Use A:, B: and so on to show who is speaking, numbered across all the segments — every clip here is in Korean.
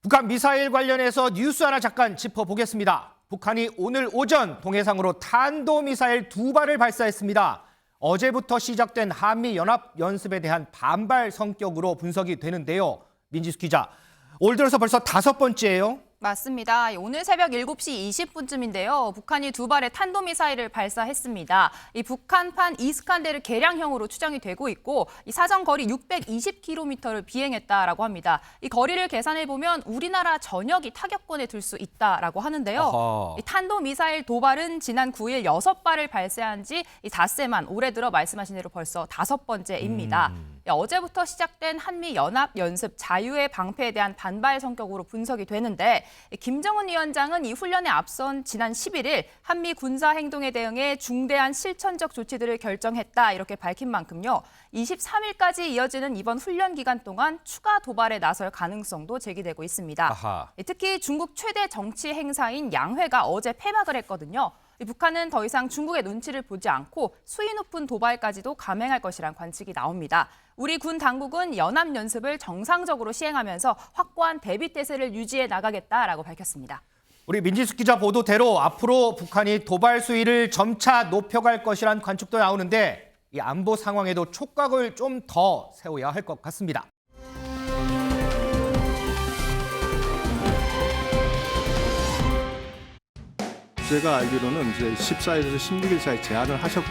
A: 북한 미사일 관련해서 뉴스 하나 잠깐 짚어보겠습니다. 북한이 오늘 오전 동해상으로 탄도미사일 2발을 발사했습니다. 어제부터 시작된 한미연합연습에 대한 반발 성격으로 분석이 되는데요. 민지수 기자, 올 들어서 벌써 5번째예요.
B: 맞습니다. 오늘 새벽 7시 20분쯤인데요. 북한이 2발의 탄도미사일을 발사했습니다. 이 북한판 이스칸데르 개량형으로 추정이 되고 있고 이 사정 거리 620km를 비행했다라고 합니다. 이 거리를 계산해 보면 우리나라 전역이 타격권에 들 수 있다라고 하는데요. 이 탄도미사일 도발은 지난 9일 6발을 발사한 지 닷새만 올해 들어 말씀하신 대로 벌써 5번째입니다. 어제부터 시작된 한미연합연습 자유의 방패에 대한 반발 성격으로 분석이 되는데 김정은 위원장은 이 훈련에 앞선 지난 11일 한미 군사 행동에 대응해 중대한 실천적 조치들을 결정했다 이렇게 밝힌 만큼요. 23일까지 이어지는 이번 훈련 기간 동안 추가 도발에 나설 가능성도 제기되고 있습니다.
A: 아하.
B: 특히 중국 최대 정치 행사인 양회가 어제 폐막을 했거든요. 북한은 더 이상 중국의 눈치를 보지 않고 수위 높은 도발까지도 감행할 것이란 관측이 나옵니다. 우리 군 당국은 연합연습을 정상적으로 시행하면서 확고한 대비태세를 유지해 나가겠다라고 밝혔습니다.
A: 우리 민지수 기자 보도대로 앞으로 북한이 도발 수위를 점차 높여갈 것이란 관측도 나오는데 이 안보 상황에도 촉각을 좀 더 세워야 할 것 같습니다.
C: 제가 알기로는 이제 14일에서 16일 사이 제안을 하셨고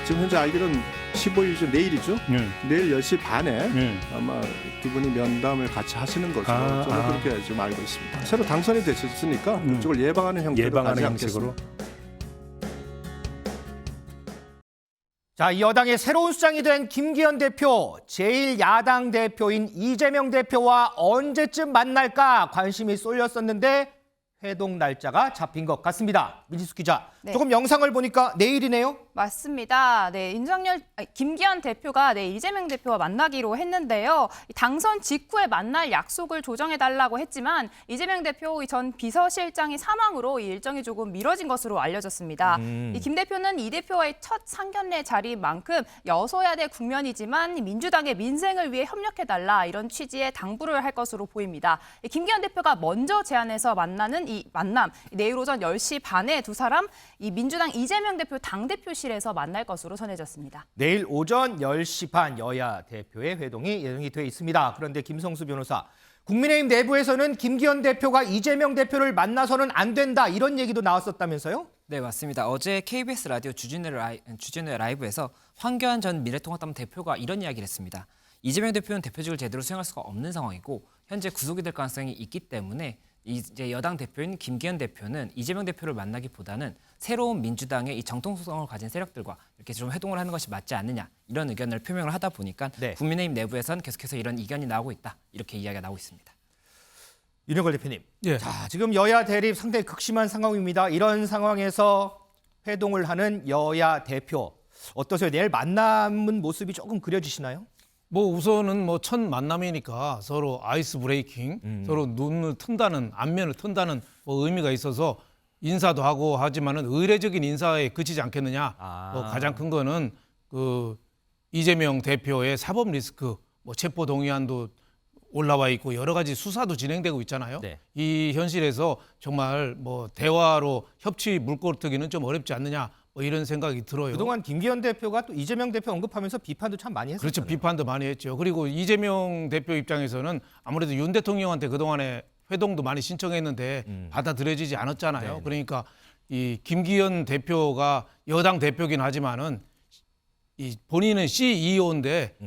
C: 지금 현재 알기로는 15일이죠. 내일이죠. 내일 10시 반에 아마 두 분이 면담을 같이 하시는 것으로 저는 그렇게 지금 알고 있습니다. 새로 당선이 되셨으니까 그쪽을 예방하는 형태로 가지 않겠습니다.
A: 자, 이 여당의 새로운 수장이 된 김기현 대표, 제1야당 대표인 이재명 대표와 언제쯤 만날까 관심이 쏠렸었는데 회동 날짜가 잡힌 것 같습니다. 민지수 기자,
B: 네.
A: 조금 영상을 보니까 내일이네요?
B: 맞습니다. 네, 김기현 대표가 이재명 대표와 만나기로 했는데요. 당선 직후에 만날 약속을 조정해달라고 했지만 이재명 대표 전 비서실장의 사망으로 이 일정이 조금 미뤄진 것으로 알려졌습니다. 김 대표는 이 대표와의 첫 상견례 자리인 만큼 여소야대 국면이지만 민주당의 민생을 위해 협력해달라 이런 취지의 당부를 할 것으로 보입니다. 김기현 대표가 먼저 제안해서 만나는 이 만남, 내일 오전 10시 반에 두 사람 이 민주당 이재명 대표 당대표실에서 만날 것으로 전해졌습니다.
A: 내일 오전 10시 반 여야 대표의 회동이 예정이 돼 있습니다. 그런데 김성수 변호사, 국민의힘 내부에서는 김기현 대표가 이재명 대표를 만나서는 안 된다 이런 얘기도 나왔었다면서요?
D: 네, 맞습니다. 어제 KBS 라디오 주진우의 라이브에서 황교안 전 미래통합당 대표가 이런 이야기를 했습니다. 이재명 대표는 대표직을 제대로 수행할 수가 없는 상황이고 현재 구속이 될 가능성이 있기 때문에 이제 여당 대표인 김기현 대표는 이재명 대표를 만나기보다는 새로운 민주당의 이 정통성을 가진 세력들과 이렇게 좀 회동을 하는 것이 맞지 않느냐 이런 의견을 표명을 하다 보니까
A: 네.
D: 국민의힘 내부에서는 계속해서 이런 의견이 나오고 있다 이렇게 이야기가 나오고 있습니다.
A: 윤영걸 대표님,
E: 예.
A: 자, 지금 여야 대립 상당히 극심한 상황입니다. 이런 상황에서 회동을 하는 여야 대표 어떠세요? 내일 만남은 모습이 조금 그려지시나요?
E: 뭐 우선은 뭐 첫 만남이니까 서로 아이스 브레이킹, 서로 눈을 튼다는 안면을 튼다는 뭐 의미가 있어서 인사도 하고 하지만은 의례적인 인사에 그치지 않겠느냐. 뭐 가장 큰 거는 그 이재명 대표의 사법 리스크, 뭐 체포 동의안도 올라와 있고 여러 가지 수사도 진행되고 있잖아요.
A: 네.
E: 이 현실에서 정말 뭐 대화로 협치 물꼬르트기는 좀 어렵지 않느냐. 뭐 이런 생각이 들어요.
A: 그동안 김기현 대표가 또 이재명 대표 언급하면서 비판도 참 많이 했었잖아요.
E: 그렇죠. 비판도 많이 했죠. 그리고 이재명 대표 입장에서는 아무래도 윤 대통령한테 그동안에 회동도 많이 신청했는데 받아들여지지 않았잖아요.
A: 네네.
E: 그러니까 이 김기현 대표가 여당 대표긴 하지만은 이 본인은 CEO인데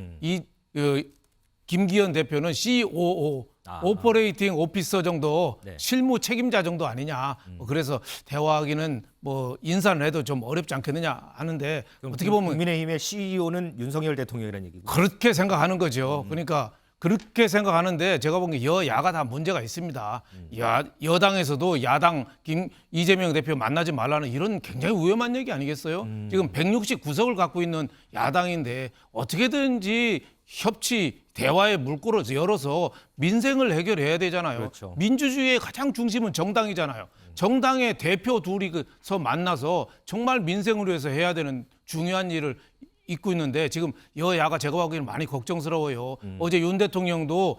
E: 김기현 대표는 COO, 오퍼레이팅 오피서 정도
A: 네.
E: 실무 책임자 정도 아니냐. 그래서 대화하기는 뭐 인사를 해도 좀 어렵지 않겠느냐 하는데 어떻게 보면
A: 국민의힘의 CEO는 윤석열 대통령이라는 얘기고.
E: 그렇게 생각하는 거죠. 그러니까 그렇게 생각하는데 제가 보기엔 여야가 다 문제가 있습니다. 여당에서도 야당 이재명 대표 만나지 말라는 이런 굉장히 위험한 얘기 아니겠어요? 지금 169석을 갖고 있는 야당인데 어떻게든지 협치, 대화의 물꼬를 열어서 민생을 해결해야 되잖아요.
A: 그렇죠.
E: 민주주의의 가장 중심은 정당이잖아요. 정당의 대표 둘이서 만나서 정말 민생을 위해서 해야 되는 중요한 일을 잊고 있는데 지금 여야가 제가 보기에는 많이 걱정스러워요. 어제 윤 대통령도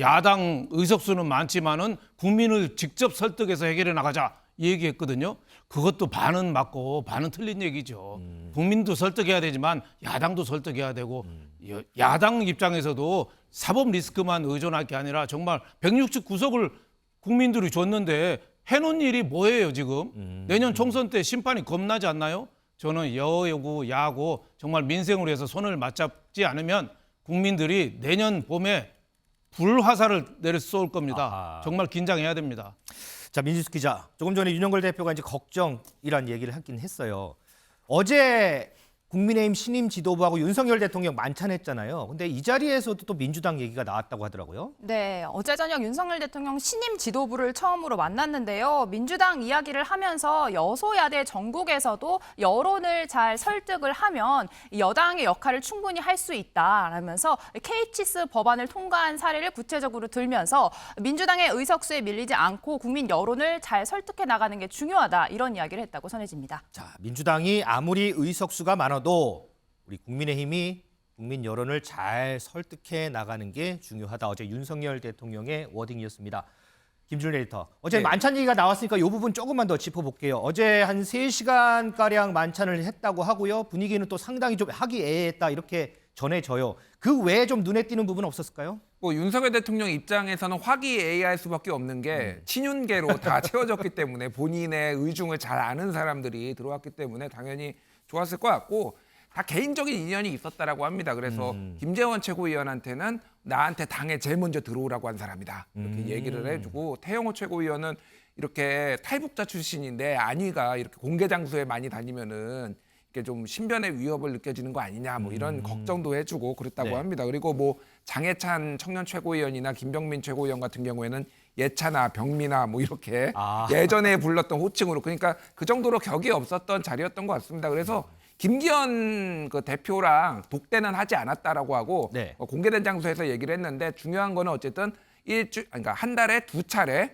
E: 야당 의석수는 많지만은 국민을 직접 설득해서 해결해 나가자 얘기했거든요. 그것도 반은 맞고 반은 틀린 얘기죠. 국민도 설득해야 되지만 야당도 설득해야 되고 야당 입장에서도 사법 리스크만 의존할 게 아니라 정말 169석을 국민들이 줬는데 해놓은 일이 뭐예요 지금? 내년 총선 때 심판이 겁나지 않나요? 저는 여고 야고 정말 민생으로 해서 손을 맞잡지 않으면 국민들이 내년 봄에 불화살을 내려 쏠 겁니다.
A: 아하.
E: 정말 긴장해야 됩니다.
A: 자, 민지수 기자. 조금 전에 윤영걸 대표가 이제 걱정이란 얘기를 하긴 했어요. 어제 국민의힘 신임 지도부하고 윤석열 대통령 만찬했잖아요. 근데 이 자리에서도 또 민주당 얘기가 나왔다고 하더라고요.
B: 네, 어제 저녁 윤석열 대통령 신임 지도부를 처음으로 만났는데요. 민주당 이야기를 하면서 여소야대 전국에서도 여론을 잘 설득을 하면 여당의 역할을 충분히 할 수 있다라면서 K치스 법안을 통과한 사례를 구체적으로 들면서 민주당의 의석수에 밀리지 않고 국민 여론을 잘 설득해 나가는 게 중요하다 이런 이야기를 했다고 전해집니다.
A: 자, 민주당이 아무리 의석수가 많아도 우리 국민의힘이 국민 여론을 잘 설득해 나가는 게 중요하다. 어제 윤석열 대통령의 워딩이었습니다. 김준일 에디터. 어제
F: 네.
A: 만찬 얘기가 나왔으니까 이 부분 조금만 더 짚어볼게요. 어제 한 3시간가량 만찬을 했다고 하고요. 분위기는 또 상당히 좀 화기애애했다 이렇게 전해져요. 그 외에 좀 눈에 띄는 부분 없었을까요?
F: 뭐 윤석열 대통령 입장에서는 화기애애할 수밖에 없는 게 친윤계로 다 채워졌기 때문에 본인의 의중을 잘 아는 사람들이 들어왔기 때문에 당연히 좋았을 것 같고 다 개인적인 인연이 있었다라고 합니다. 그래서 김재원 최고위원한테는 나한테 당에 제일 먼저 들어오라고 한 사람이다. 이렇게 얘기를 해주고 태영호 최고위원은 이렇게 탈북자 출신인데 안위가 이렇게 공개 장소에 많이 다니면은 이렇게 좀 신변의 위협을 느껴지는 거 아니냐 뭐 이런 걱정도 해주고 그랬다고
A: 네.
F: 합니다. 그리고 뭐 장해찬 청년 최고위원이나 김병민 최고위원 같은 경우에는 예찬아 병민아 뭐 이렇게 예전에 불렀던 호칭으로 그러니까 그 정도로 격이 없었던 자리였던 것 같습니다. 그래서 김기현 그 대표랑 독대는 하지 않았다라고 하고
A: 네.
F: 공개된 장소에서 얘기를 했는데 중요한 거는 어쨌든 그러니까 한 달에 2차례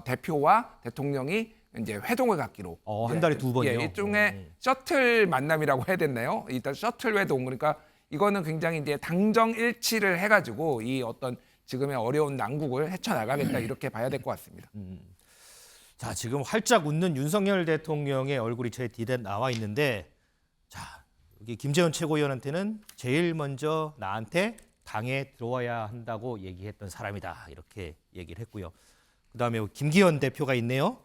F: 대표와 대통령이 이제 회동을 갖기로.
A: 한 달에 2번이요?
F: 예, 일종의 셔틀 만남이라고 해야 됐나요? 일단 셔틀 회동. 그러니까 이거는 굉장히 이제 당정 일치를 해가지고 이 어떤 지금의 어려운 난국을 헤쳐나가겠다 이렇게 봐야 될 것 같습니다.
A: 자, 지금 활짝 웃는 윤석열 대통령의 얼굴이 제 뒤에 나와 있는데 자, 여기 김재원 최고위원한테는 제일 먼저 나한테 당에 들어와야 한다고 얘기했던 사람이다. 이렇게 얘기를 했고요. 그다음에 김기현 대표가 있네요.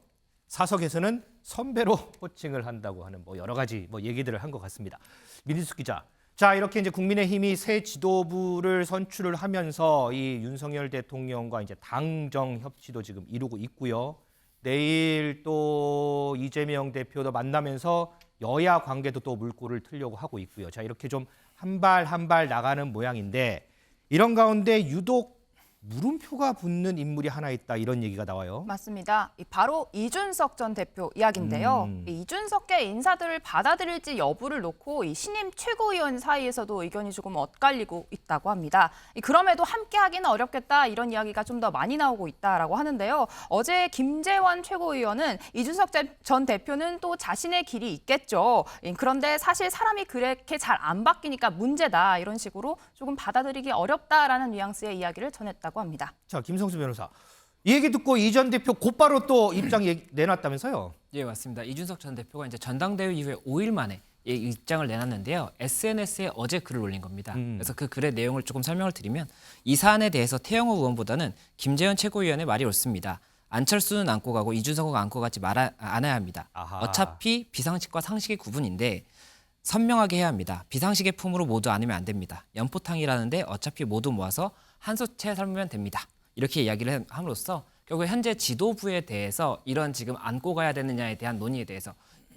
A: 사석에서는 선배로 호칭을 한다고 하는 뭐 여러 가지 뭐 얘기들을 한 것 같습니다. 민희숙 기자. 자, 이렇게 이제 국민의힘이 새 지도부를 선출을 하면서 이 윤석열 대통령과 이제 당정 협치도 지금 이루고 있고요. 내일 또 이재명 대표도 만나면서 여야 관계도 또 물꼬를 틀려고 하고 있고요. 자, 이렇게 좀 한 발 한 발 나가는 모양인데 이런 가운데 유독 물음표가 붙는 인물이 하나 있다 이런 얘기가 나와요.
B: 맞습니다. 바로 이준석 전 대표 이야기인데요. 이 이준석의 인사들을 받아들일지 여부를 놓고 이 신임 최고위원 사이에서도 의견이 조금 엇갈리고 있다고 합니다. 그럼에도 함께하기는 어렵겠다 이런 이야기가 좀 더 많이 나오고 있다라고 하는데요. 어제 김재원 최고위원은 이준석 전 대표는 또 자신의 길이 있겠죠. 그런데 사실 사람이 그렇게 잘 안 바뀌니까 문제다 이런 식으로 조금 받아들이기 어렵다라는 뉘앙스의 이야기를 전했다고 합니다.
A: 자, 김성수 변호사. 이 얘기 듣고 이 전 대표 곧바로 또 입장 내놨다면서요?
D: 예, 맞습니다. 이준석 전 대표가 이제 전당대회 이후에 5일 만에 이 입장을 내놨는데요. SNS에 어제 글을 올린 겁니다. 그래서 그 글의 내용을 조금 설명을 드리면 이 사안에 대해서 태영호 의원보다는 김재현 최고위원의 말이 옳습니다. 안철수는 안고 가고 이준석은 안고 가지 않아야 합니다.
A: 아하.
D: 어차피 비상식과 상식의 구분인데 선명하게 해야 합니다. 비상식의 품으로 모두 안으면 안 됩니다. 연포탕이라는데 어차피 모두 모아서 한 소채 삶으면 됩니다. 이렇게 이야기를 함으로써 결국 현재 지도부에 대해서 이런 지금 안고 가야 되느냐에 대한 논의에 대해서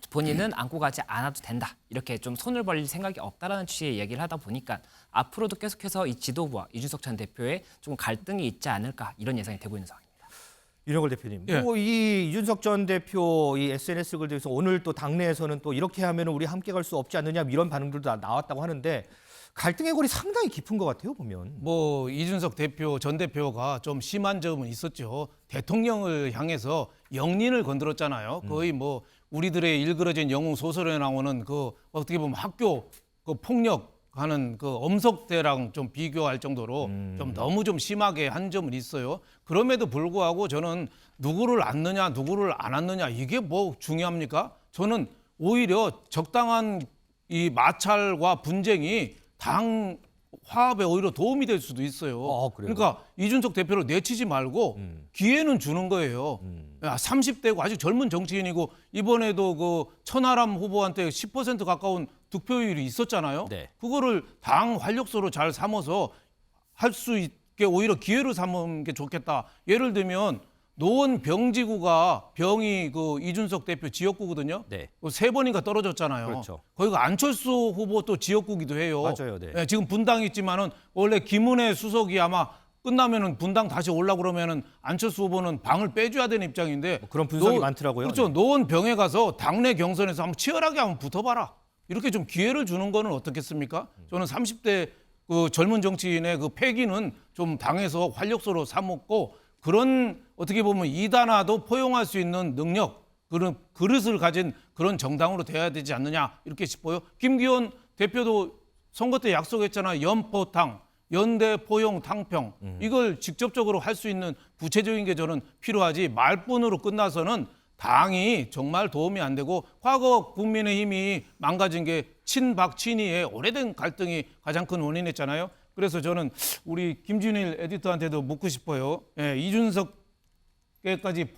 D: 본인은 안고 가지 않아도 된다. 이렇게 좀 손을 벌릴 생각이 없다라는 취지의 얘기를 하다 보니까 앞으로도 계속해서 이 지도부와 이준석 전 대표의 좀 갈등이 있지 않을까 이런 예상이 되고 있는 상황입니다.
A: 윤영걸 대표님.
E: 예.
A: 이 이준석 전 대표 이 SNS 글들에서 오늘 또 당내에서는 또 이렇게 하면 우리 함께 갈 수 없지 않느냐 이런 반응들도 나왔다고 하는데 갈등의 골이 상당히 깊은 것 같아요 보면.
E: 뭐 이준석 대표 전 대표가 좀 심한 점은 있었죠. 대통령을 향해서 영린을 건드렸잖아요. 거의 뭐 우리들의 일그러진 영웅 소설에 나오는 그 어떻게 보면 학교 그 폭력 하는 그 엄석대랑 좀 비교할 정도로 좀 너무 좀 심하게 한 점은 있어요. 그럼에도 불구하고 저는 누구를 앉느냐 누구를 안 앉느냐 이게 뭐 중요합니까? 저는 오히려 적당한 이 마찰과 분쟁이 당 화합에 오히려 도움이 될 수도 있어요.
A: 그래요?
E: 그러니까 이준석 대표를 내치지 말고 기회는 주는 거예요. 30대고 아직 젊은 정치인이고 이번에도 그 천하람 후보한테 10% 가까운 득표율이 있었잖아요.
A: 네.
E: 그거를 당 활력소로 잘 삼아서 할 수 있게 오히려 기회로 삼는 게 좋겠다. 예를 들면 노원 병지구가 병이 그 이준석 대표 지역구거든요.
A: 네.
E: 3번인가 떨어졌잖아요.
A: 그렇죠.
E: 거기가 안철수 후보 또 지역구기도 해요.
A: 맞아요, 네.
E: 예, 지금 분당이 있지만은 원래 김은혜 수석이 아마 끝나면은 분당 다시 올라 그러면은 안철수 후보는 방을 빼줘야 되는 입장인데
A: 그런 분석이 많더라고요.
E: 그렇죠.
A: 네.
E: 노원 병에 가서 당내 경선에서 한번 치열하게 한번 붙어봐라. 이렇게 좀 기회를 주는 거는 어떻겠습니까? 저는 30대 그 젊은 정치인의 그 패기는 좀 당에서 활력소로 삼았고 그런 어떻게 보면 이단화도 포용할 수 있는 능력, 그런 그릇을 가진 그런 정당으로 돼야 되지 않느냐 이렇게 싶어요. 김기현 대표도 선거 때 약속했잖아요. 연포탕, 연대 포용 탕평 이걸 직접적으로 할 수 있는 구체적인 게 저는 필요하지 말뿐으로 끝나서는 당이 정말 도움이 안 되고 과거 국민의힘이 망가진 게 친박 친이의 오래된 갈등이 가장 큰 원인이었잖아요. 그래서 저는 우리 김준일 에디터한테도 묻고 싶어요. 예, 이준석에까지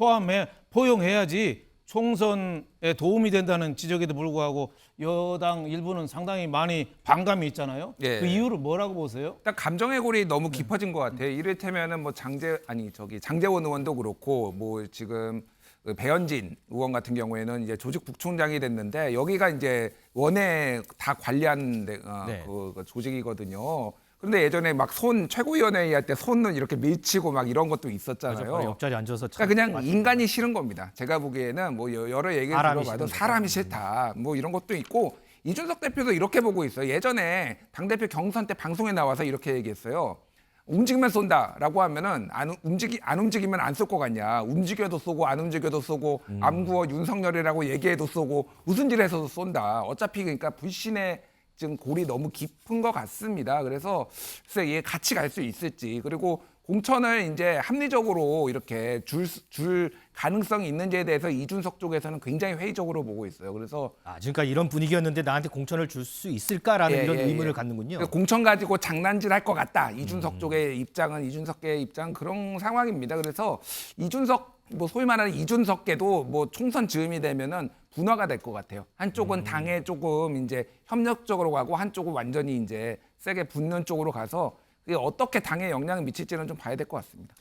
E: 포용해야지 총선에 도움이 된다는 지적에도 불구하고 여당 일부는 상당히 많이 반감이 있잖아요.
F: 예.
E: 그 이유를 뭐라고 보세요?
F: 일단 감정의 골이 너무 깊어진 것 같아요. 이를테면은 뭐 장제원 의원도 그렇고 뭐 지금 그 배현진 의원 같은 경우에는 이제 조직 부총장이 됐는데 여기가 이제 원외 다 관리하는
A: 네.
F: 그 조직이거든요. 그런데 예전에 막 최고위원회의 할 때 손은 이렇게 밀치고 막 이런 것도 있었잖아요.
A: 바로 옆자리 앉아서 참
F: 그러니까 그냥
A: 맞습니다.
F: 인간이 싫은 겁니다. 제가 보기에는 뭐 여러 얘기를
A: 사람이
F: 들어봐도
A: 싫은
F: 사람이 싫다. 뭐 이런 것도 있고 이준석 대표도 이렇게 보고 있어요. 예전에 당대표 경선 때 방송에 나와서 이렇게 얘기했어요. 움직이면 쏜다라고 하면은 안 움직이면 안 쏠 것 같냐. 움직여도 쏘고 안 움직여도 쏘고 암구어 윤석열이라고 얘기해도 쏘고 무슨 일 해서도 쏜다. 어차피 그러니까 불신의 지금 골이 너무 깊은 것 같습니다. 그래서 글쎄 이게 같이 갈 수 있을지 그리고 공천을 이제 합리적으로 이렇게 줄 가능성이 있는지에 대해서 이준석 쪽에서는 굉장히 회의적으로 보고 있어요. 그래서
A: 지금까지 이런 분위기였는데 나한테 공천을 줄 수 있을까라는 이런 의문을 갖는군요.
F: 그러니까 공천 가지고 장난질 할 것 같다. 이준석 쪽의 입장은 이준석계의 입장 그런 상황입니다. 그래서 이준석 뭐 소위 말하는 이준석계도 뭐 총선 즈음이 되면은 분화가 될 것 같아요. 한쪽은 당에 조금 이제 협력적으로 가고 한쪽은 완전히 이제 세게 붙는 쪽으로 가서 그게 어떻게 당에 영향을 미칠지는 좀 봐야 될 것 같습니다.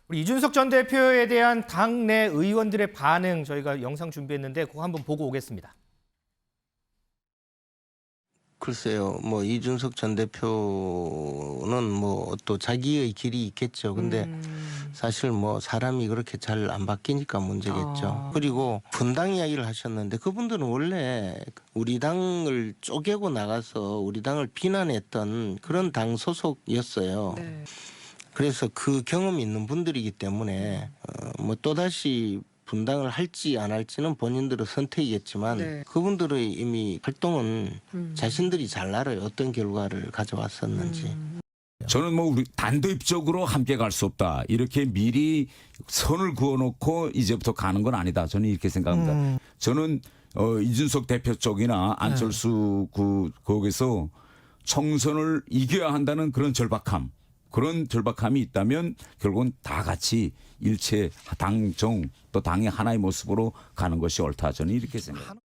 A: 우리 이준석 전 대표에 대한 당내 의원들의 반응 저희가 영상 준비했는데 그거 한번 보고 오겠습니다.
G: 글쎄요, 뭐 이준석 전 대표는 뭐 또 자기의 길이 있겠죠. 근데 사실 뭐 사람이 그렇게 잘 안 바뀌니까 문제겠죠. 그리고 분당 이야기를 하셨는데 그분들은 원래 우리 당을 쪼개고 나가서 우리 당을 비난했던 그런 당 소속이었어요. 그래서 그 경험이 있는 분들이기 때문에 뭐 또다시 분당을 할지 안 할지는 본인들의 선택이겠지만 그분들의 이미 활동은 자신들이 잘 알아요. 어떤 결과를 가져왔었는지.
H: 저는 뭐 우리 단도입적으로 함께 갈 수 없다. 이렇게 미리 선을 그어놓고 이제부터 가는 건 아니다. 저는 이렇게 생각합니다. 저는 이준석 대표 쪽이나 안철수 거기서 총선을 이겨야 한다는 그런 절박함이 있다면 결국은 다 같이 일체 당정 또 당의 하나의 모습으로 가는 것이 옳다. 저는 이렇게 생각합니다.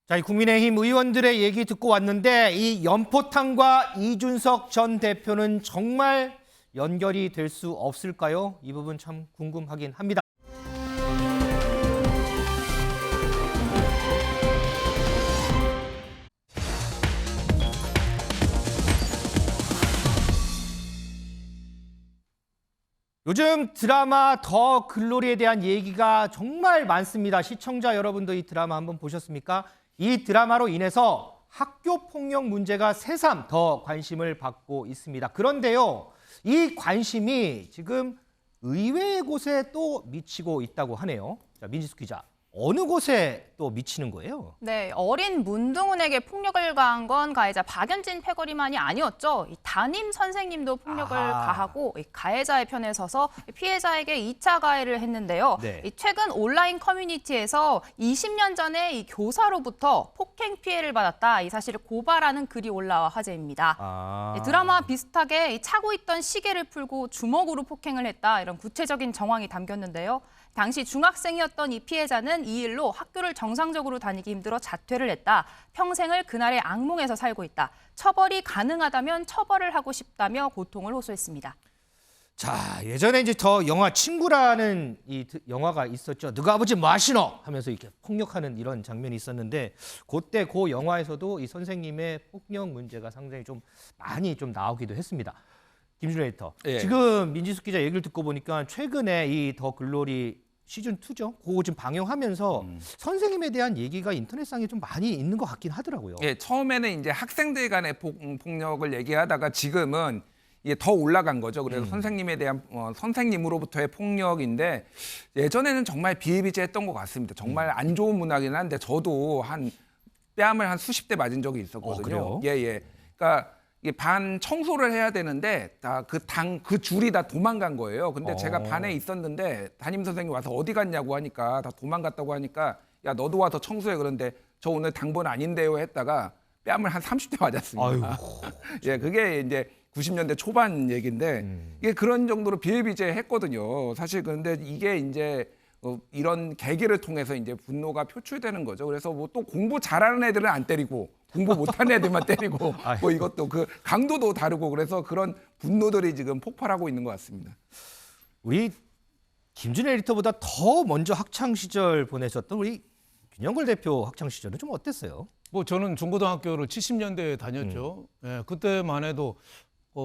A: 자, 이 국민의힘 의원들의 얘기 듣고 왔는데 이 연포탕과 이준석 전 대표는 정말 연결이 될 수 없을까요? 이 부분 참 궁금하긴 합니다. 요즘 드라마 더 글로리에 대한 얘기가 정말 많습니다. 시청자 여러분도 이 드라마 한번 보셨습니까? 이 드라마로 인해서 학교 폭력 문제가 새삼 더 관심을 받고 있습니다. 그런데요, 이 관심이 지금 의외의 곳에 또 미치고 있다고 하네요. 자, 민지숙 기자. 어느 곳에 또 미치는 거예요?
B: 네, 어린 문둥은에게 폭력을 가한 건 가해자 박연진 패거리만이 아니었죠. 이 담임 선생님도 폭력을
A: 아하.
B: 가하고 이 가해자의 편에 서서 피해자에게 2차 가해를 했는데요.
A: 네.
B: 이 최근 온라인 커뮤니티에서 20년 전에 이 교사로부터 폭행 피해를 받았다 이 사실을 고발하는 글이 올라와 화제입니다.
A: 아.
B: 드라마와 비슷하게 이 차고 있던 시계를 풀고 주먹으로 폭행을 했다 이런 구체적인 정황이 담겼는데요. 당시 중학생이었던 이 피해자는 이 일로 학교를 정상적으로 다니기 힘들어 자퇴를 했다. 평생을 그날의 악몽에서 살고 있다. 처벌이 가능하다면 처벌을 하고 싶다며 고통을 호소했습니다.
A: 자, 예전에 이제 더 영화 친구라는 이 영화가 있었죠. 너가 아버지 뭐 하시노? 하면서 이렇게 폭력하는 이런 장면이 있었는데 그때 그 영화에서도 이 선생님의 폭력 문제가 상당히 좀 많이 좀 나오기도 했습니다. 김준일 에디터.
F: 예.
A: 지금 민지숙 기자 얘기를 듣고 보니까 최근에 이 더 글로리 시즌 2죠. 그거 지금 방영하면서 선생님에 대한 얘기가 인터넷상에 좀 많이 있는 것 같긴 하더라고요.
F: 예, 처음에는 이제 학생들 간의 폭력을 얘기하다가 지금은 이게 더 올라간 거죠. 그래서 선생님에 대한 선생님으로부터의 폭력인데 예전에는 정말 비일비재했던 것 같습니다. 정말 안 좋은 문화긴 한데 저도 한 뺨을 한 수십 대 맞은 적이 있었거든요.
A: 그래요?
F: 예. 그러니까 이게 반 청소를 해야 되는데 다 그 줄이 다 도망간 거예요. 근데 제가 반에 있었는데 담임 선생님 와서 어디 갔냐고 하니까 다 도망갔다고 하니까 야 너도 와서 청소해. 그런데 저 오늘 당번 아닌데요 했다가 뺨을 한 30대 맞았습니다. 예, 그게 이제 90년대 초반 얘기인데 이게 그런 정도로 비일비재했거든요. 사실 그런데 이게 이제 이런 계기를 통해서 이제 분노가 표출되는 거죠. 그래서 뭐 또 공부 잘하는 애들은 안 때리고 공부 못하는 애들만 때리고 뭐 이것도 그 강도도 다르고 그래서 그런 분노들이 지금 폭발하고 있는 것 같습니다.
A: 우리 김준일 에디터보다 더 먼저 학창 시절 보내셨던 우리 윤영걸 대표 학창 시절은 좀 어땠어요?
E: 뭐 저는 중고등학교를 70년대에 다녔죠. 예, 그때만 해도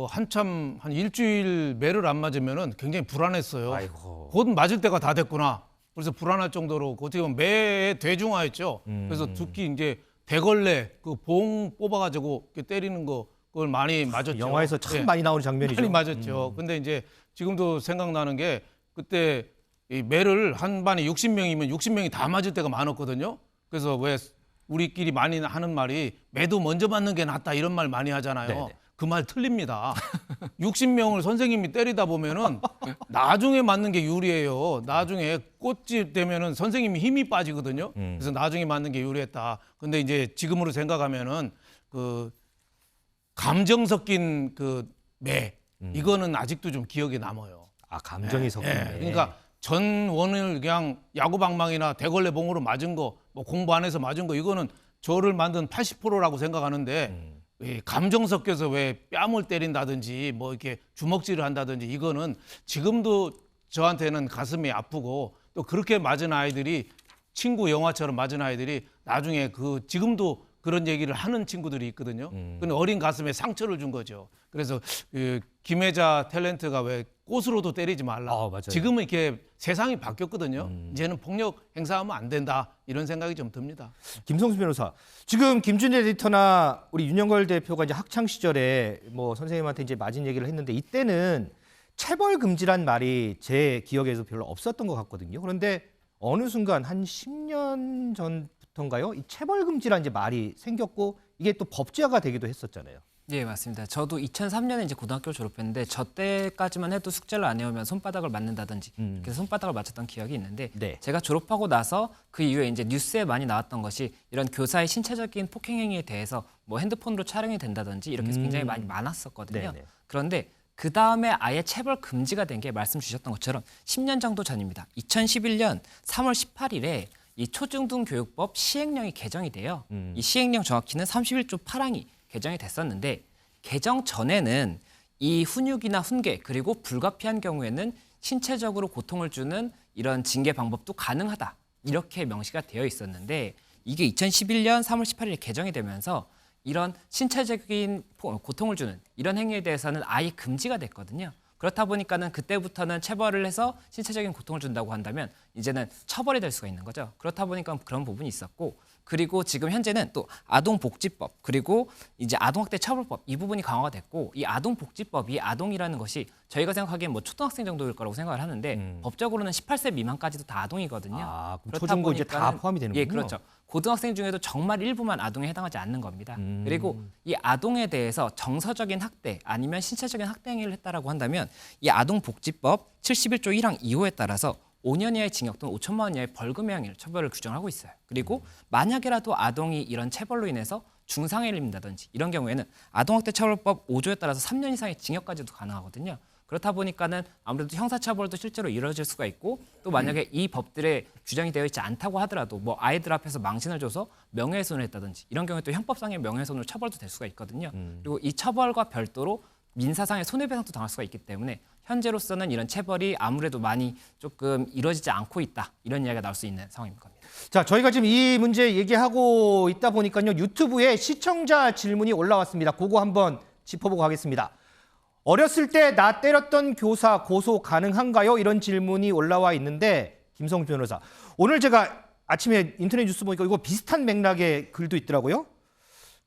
E: 한참 한 일주일 매를 안 맞으면은 굉장히 불안했어요.
A: 아이고.
E: 곧 맞을 때가 다 됐구나. 그래서 불안할 정도로 어떻게 보면 매의 대중화했죠. 그래서 특히 이제 대걸레 그 봉 뽑아가지고 이렇게 때리는 거 그걸 많이 맞았죠.
A: 영화에서 참
E: 예,
A: 많이 나오는 장면이죠.
E: 많이 맞았죠. 근데 이제 지금도 생각나는 게 그때 이 매를 한 반에 60명이면 60명이 다 맞을 때가 많았거든요. 그래서 왜 우리끼리 많이 하는 말이 매도 먼저 맞는 게 낫다 이런 말 많이 하잖아요.
A: 네네.
E: 그 말 틀립니다. 60명을 선생님이 때리다 보면은 나중에 맞는 게 유리해요. 나중에 꽃집 되면은 선생님이 힘이 빠지거든요. 그래서 나중에 맞는 게 유리했다. 근데 이제 지금으로 생각하면은 그 감정 섞인 그 매 이거는 아직도 좀 기억에 남아요.
A: 아, 감정이 섞이네.
E: 예, 그러니까 전원을 그냥 야구방망이나 대걸레 봉으로 맞은 거, 뭐 공부 안 해서 맞은 거 이거는 저를 만든 80%라고 생각하는데 이 감정 섞여서 왜 뺨을 때린다든지 뭐 이렇게 주먹질을 한다든지 이거는 지금도 저한테는 가슴이 아프고 또 그렇게 맞은 아이들이 친구 영화처럼 맞은 아이들이 나중에 그 지금도 그런 얘기를 하는 친구들이 있거든요. 근데 어린 가슴에 상처를 준 거죠. 그래서 그 김혜자 탤런트가 왜 꽃으로도 때리지 말라.
A: 맞아요.
E: 지금은 이렇게 세상이 바뀌었거든요. 이제는 폭력 행사하면 안 된다. 이런 생각이 좀 듭니다.
A: 김성수 변호사, 지금 김준일 에디터나 우리 윤영걸 대표가 이제 학창 시절에 뭐 선생님한테 이제 맞은 얘기를 했는데 이때는 체벌 금지란 말이 제 기억에서 별로 없었던 것 같거든요. 그런데 어느 순간 한 10년 전부터인가요? 이 체벌 금지란 이제 말이 생겼고 이게 또 법제화가 되기도 했었잖아요.
D: 예, 맞습니다. 저도 2003년에 이제 고등학교를 졸업했는데 저 때까지만 해도 숙제를 안 해오면 손바닥을 맞는다든지 그래서 손바닥을 맞았던 기억이 있는데
A: 네.
D: 제가 졸업하고 나서 그 이후에 이제 뉴스에 많이 나왔던 것이 이런 교사의 신체적인 폭행 행위에 대해서 뭐 핸드폰으로 촬영이 된다든지 이렇게 해서 굉장히 많이 많았었거든요.
A: 네네.
D: 그런데 그 다음에 아예 체벌 금지가 된 게 말씀 주셨던 것처럼 10년 정도 전입니다. 2011년 3월 18일에 이 초중등교육법 시행령이 개정이 돼요. 이 시행령 정확히는 31조 8항이 개정이 됐었는데 개정 전에는 이 훈육이나 훈계 그리고 불가피한 경우에는 신체적으로 고통을 주는 이런 징계 방법도 가능하다 이렇게 명시가 되어 있었는데 이게 2011년 3월 18일에 개정이 되면서 이런 신체적인 고통을 주는 이런 행위에 대해서는 아예 금지가 됐거든요. 그렇다 보니까는 그때부터는 체벌을 해서 신체적인 고통을 준다고 한다면 이제는 처벌이 될 수가 있는 거죠. 그렇다 보니까 그런 부분이 있었고 그리고 지금 현재는 또 아동복지법 그리고 이제 아동학대 처벌법 이 부분이 강화가 됐고 이 아동복지법이 아동이라는 것이 저희가 생각하기엔 뭐 초등학생 정도일 거라고 생각을 하는데 법적으로는 18세 미만까지도 다 아동이거든요.
A: 아, 그럼
D: 그렇다
A: 초중고 이제 다
D: 보니까는-
A: 포함이 되는군요.
D: 예, 그렇죠. 고등학생 중에도 정말 일부만 아동에 해당하지 않는 겁니다. 그리고 이 아동에 대해서 정서적인 학대 아니면 신체적인 학대 행위를 했다라고 한다면 이 아동복지법 71조 1항 2호에 따라서 5년 이하의 징역 또는 5천만 원 이하의 벌금의 형을 처벌을 규정하고 있어요. 그리고 만약에라도 아동이 이런 체벌로 인해서 중상해를 입는다든지 이런 경우에는 아동학대 처벌법 5조에 따라서 3년 이상의 징역까지도 가능하거든요. 그렇다 보니까는 아무래도 형사처벌도 실제로 이루어질 수가 있고 또 만약에 이 법들에 규정이 되어 있지 않다고 하더라도 뭐 아이들 앞에서 망신을 줘서 명예훼손을 했다든지 이런 경우에 또 형법상의 명예훼손으로 처벌도 될 수가 있거든요. 그리고 이 처벌과 별도로 민사상의 손해배상도 당할 수가 있기 때문에 현재로서는 이런 체벌이 아무래도 많이 조금 이루어지지 않고 있다 이런 이야기가 나올 수 있는 상황인 겁니다.
A: 자, 저희가 지금 이 문제 얘기하고 있다 보니까요. 유튜브에 시청자 질문이 올라왔습니다. 그거 한번 짚어보고 가겠습니다. 어렸을 때 나 때렸던 교사 고소 가능한가요? 이런 질문이 올라와 있는데 김성주 변호사. 오늘 제가 아침에 인터넷 뉴스 보니까 이거 비슷한 맥락의 글도 있더라고요.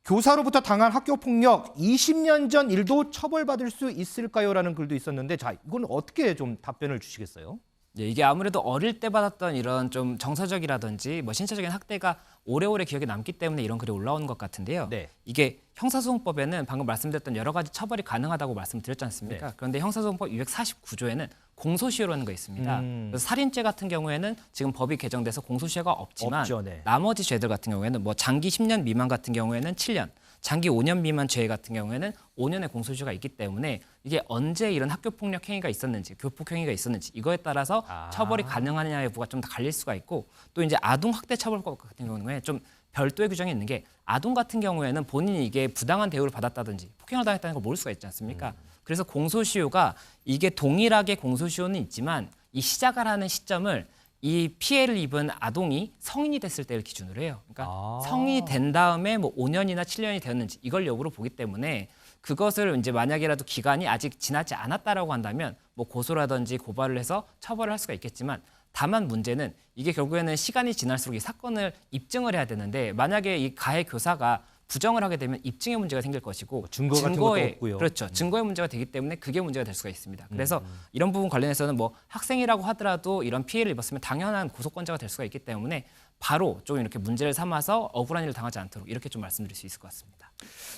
A: 교사로부터 당한 학교 폭력 20년 전 일도 처벌받을 수 있을까요? 라는 글도 있었는데 자, 이건 어떻게 좀 답변을 주시겠어요?
D: 예, 이게 아무래도 어릴 때 받았던 이런 좀 정서적이라든지 뭐 신체적인 학대가 오래오래 기억에 남기 때문에 이런 글이 올라오는 것 같은데요.
A: 네.
D: 이게 형사소송법에는 방금 말씀드렸던 여러 가지 처벌이 가능하다고 말씀드렸지 않습니까?
A: 네.
D: 그런데 형사소송법 249조에는 공소시효라는 거 있습니다. 그래서 살인죄 같은 경우에는 지금 법이 개정돼서 공소시효가 없지만
A: 없죠, 네.
D: 나머지 죄들 같은 경우에는 뭐 장기 10년 미만 같은 경우에는 7년, 장기 5년 미만 죄 같은 경우에는 5년의 공소시효가 있기 때문에 이게 언제 이런 학교 폭력 행위가 있었는지, 교폭 행위가 있었는지 이거에 따라서 처벌이 가능하느냐 여부가 좀 더 갈릴 수가 있고 또 이제 아동 학대 처벌법 같은 경우에 좀 별도의 규정이 있는 게 아동 같은 경우에는 본인이 이게 부당한 대우를 받았다든지 폭행을 당했다는 걸 모를 수가 있지 않습니까? 그래서 공소시효가 이게 동일하게 공소시효는 있지만 이 시작을 하는 시점을 이 피해를 입은 아동이 성인이 됐을 때를 기준으로 해요. 그러니까 성인이 된 다음에 뭐 5년이나 7년이 되었는지 이걸 역으로 보기 때문에 그것을 이제 만약에라도 기간이 아직 지나지 않았다라고 한다면 뭐 고소라든지 고발을 해서 처벌을 할 수가 있겠지만 다만 문제는 이게 결국에는 시간이 지날수록 이 사건을 입증을 해야 되는데 만약에 이 가해 교사가 부정을 하게 되면 입증의 문제가 생길 것이고
A: 증거 같은 것도 없고요.
D: 그렇죠. 증거의 문제가 되기 때문에 그게 문제가 될 수가 있습니다. 그래서 이런 부분 관련해서는 뭐 학생이라고 하더라도 이런 피해를 입었으면 당연한 고소권자가 될 수가 있기 때문에 바로 좀 이렇게 문제를 삼아서 억울한 일을 당하지 않도록 이렇게 좀 말씀드릴 수 있을 것 같습니다.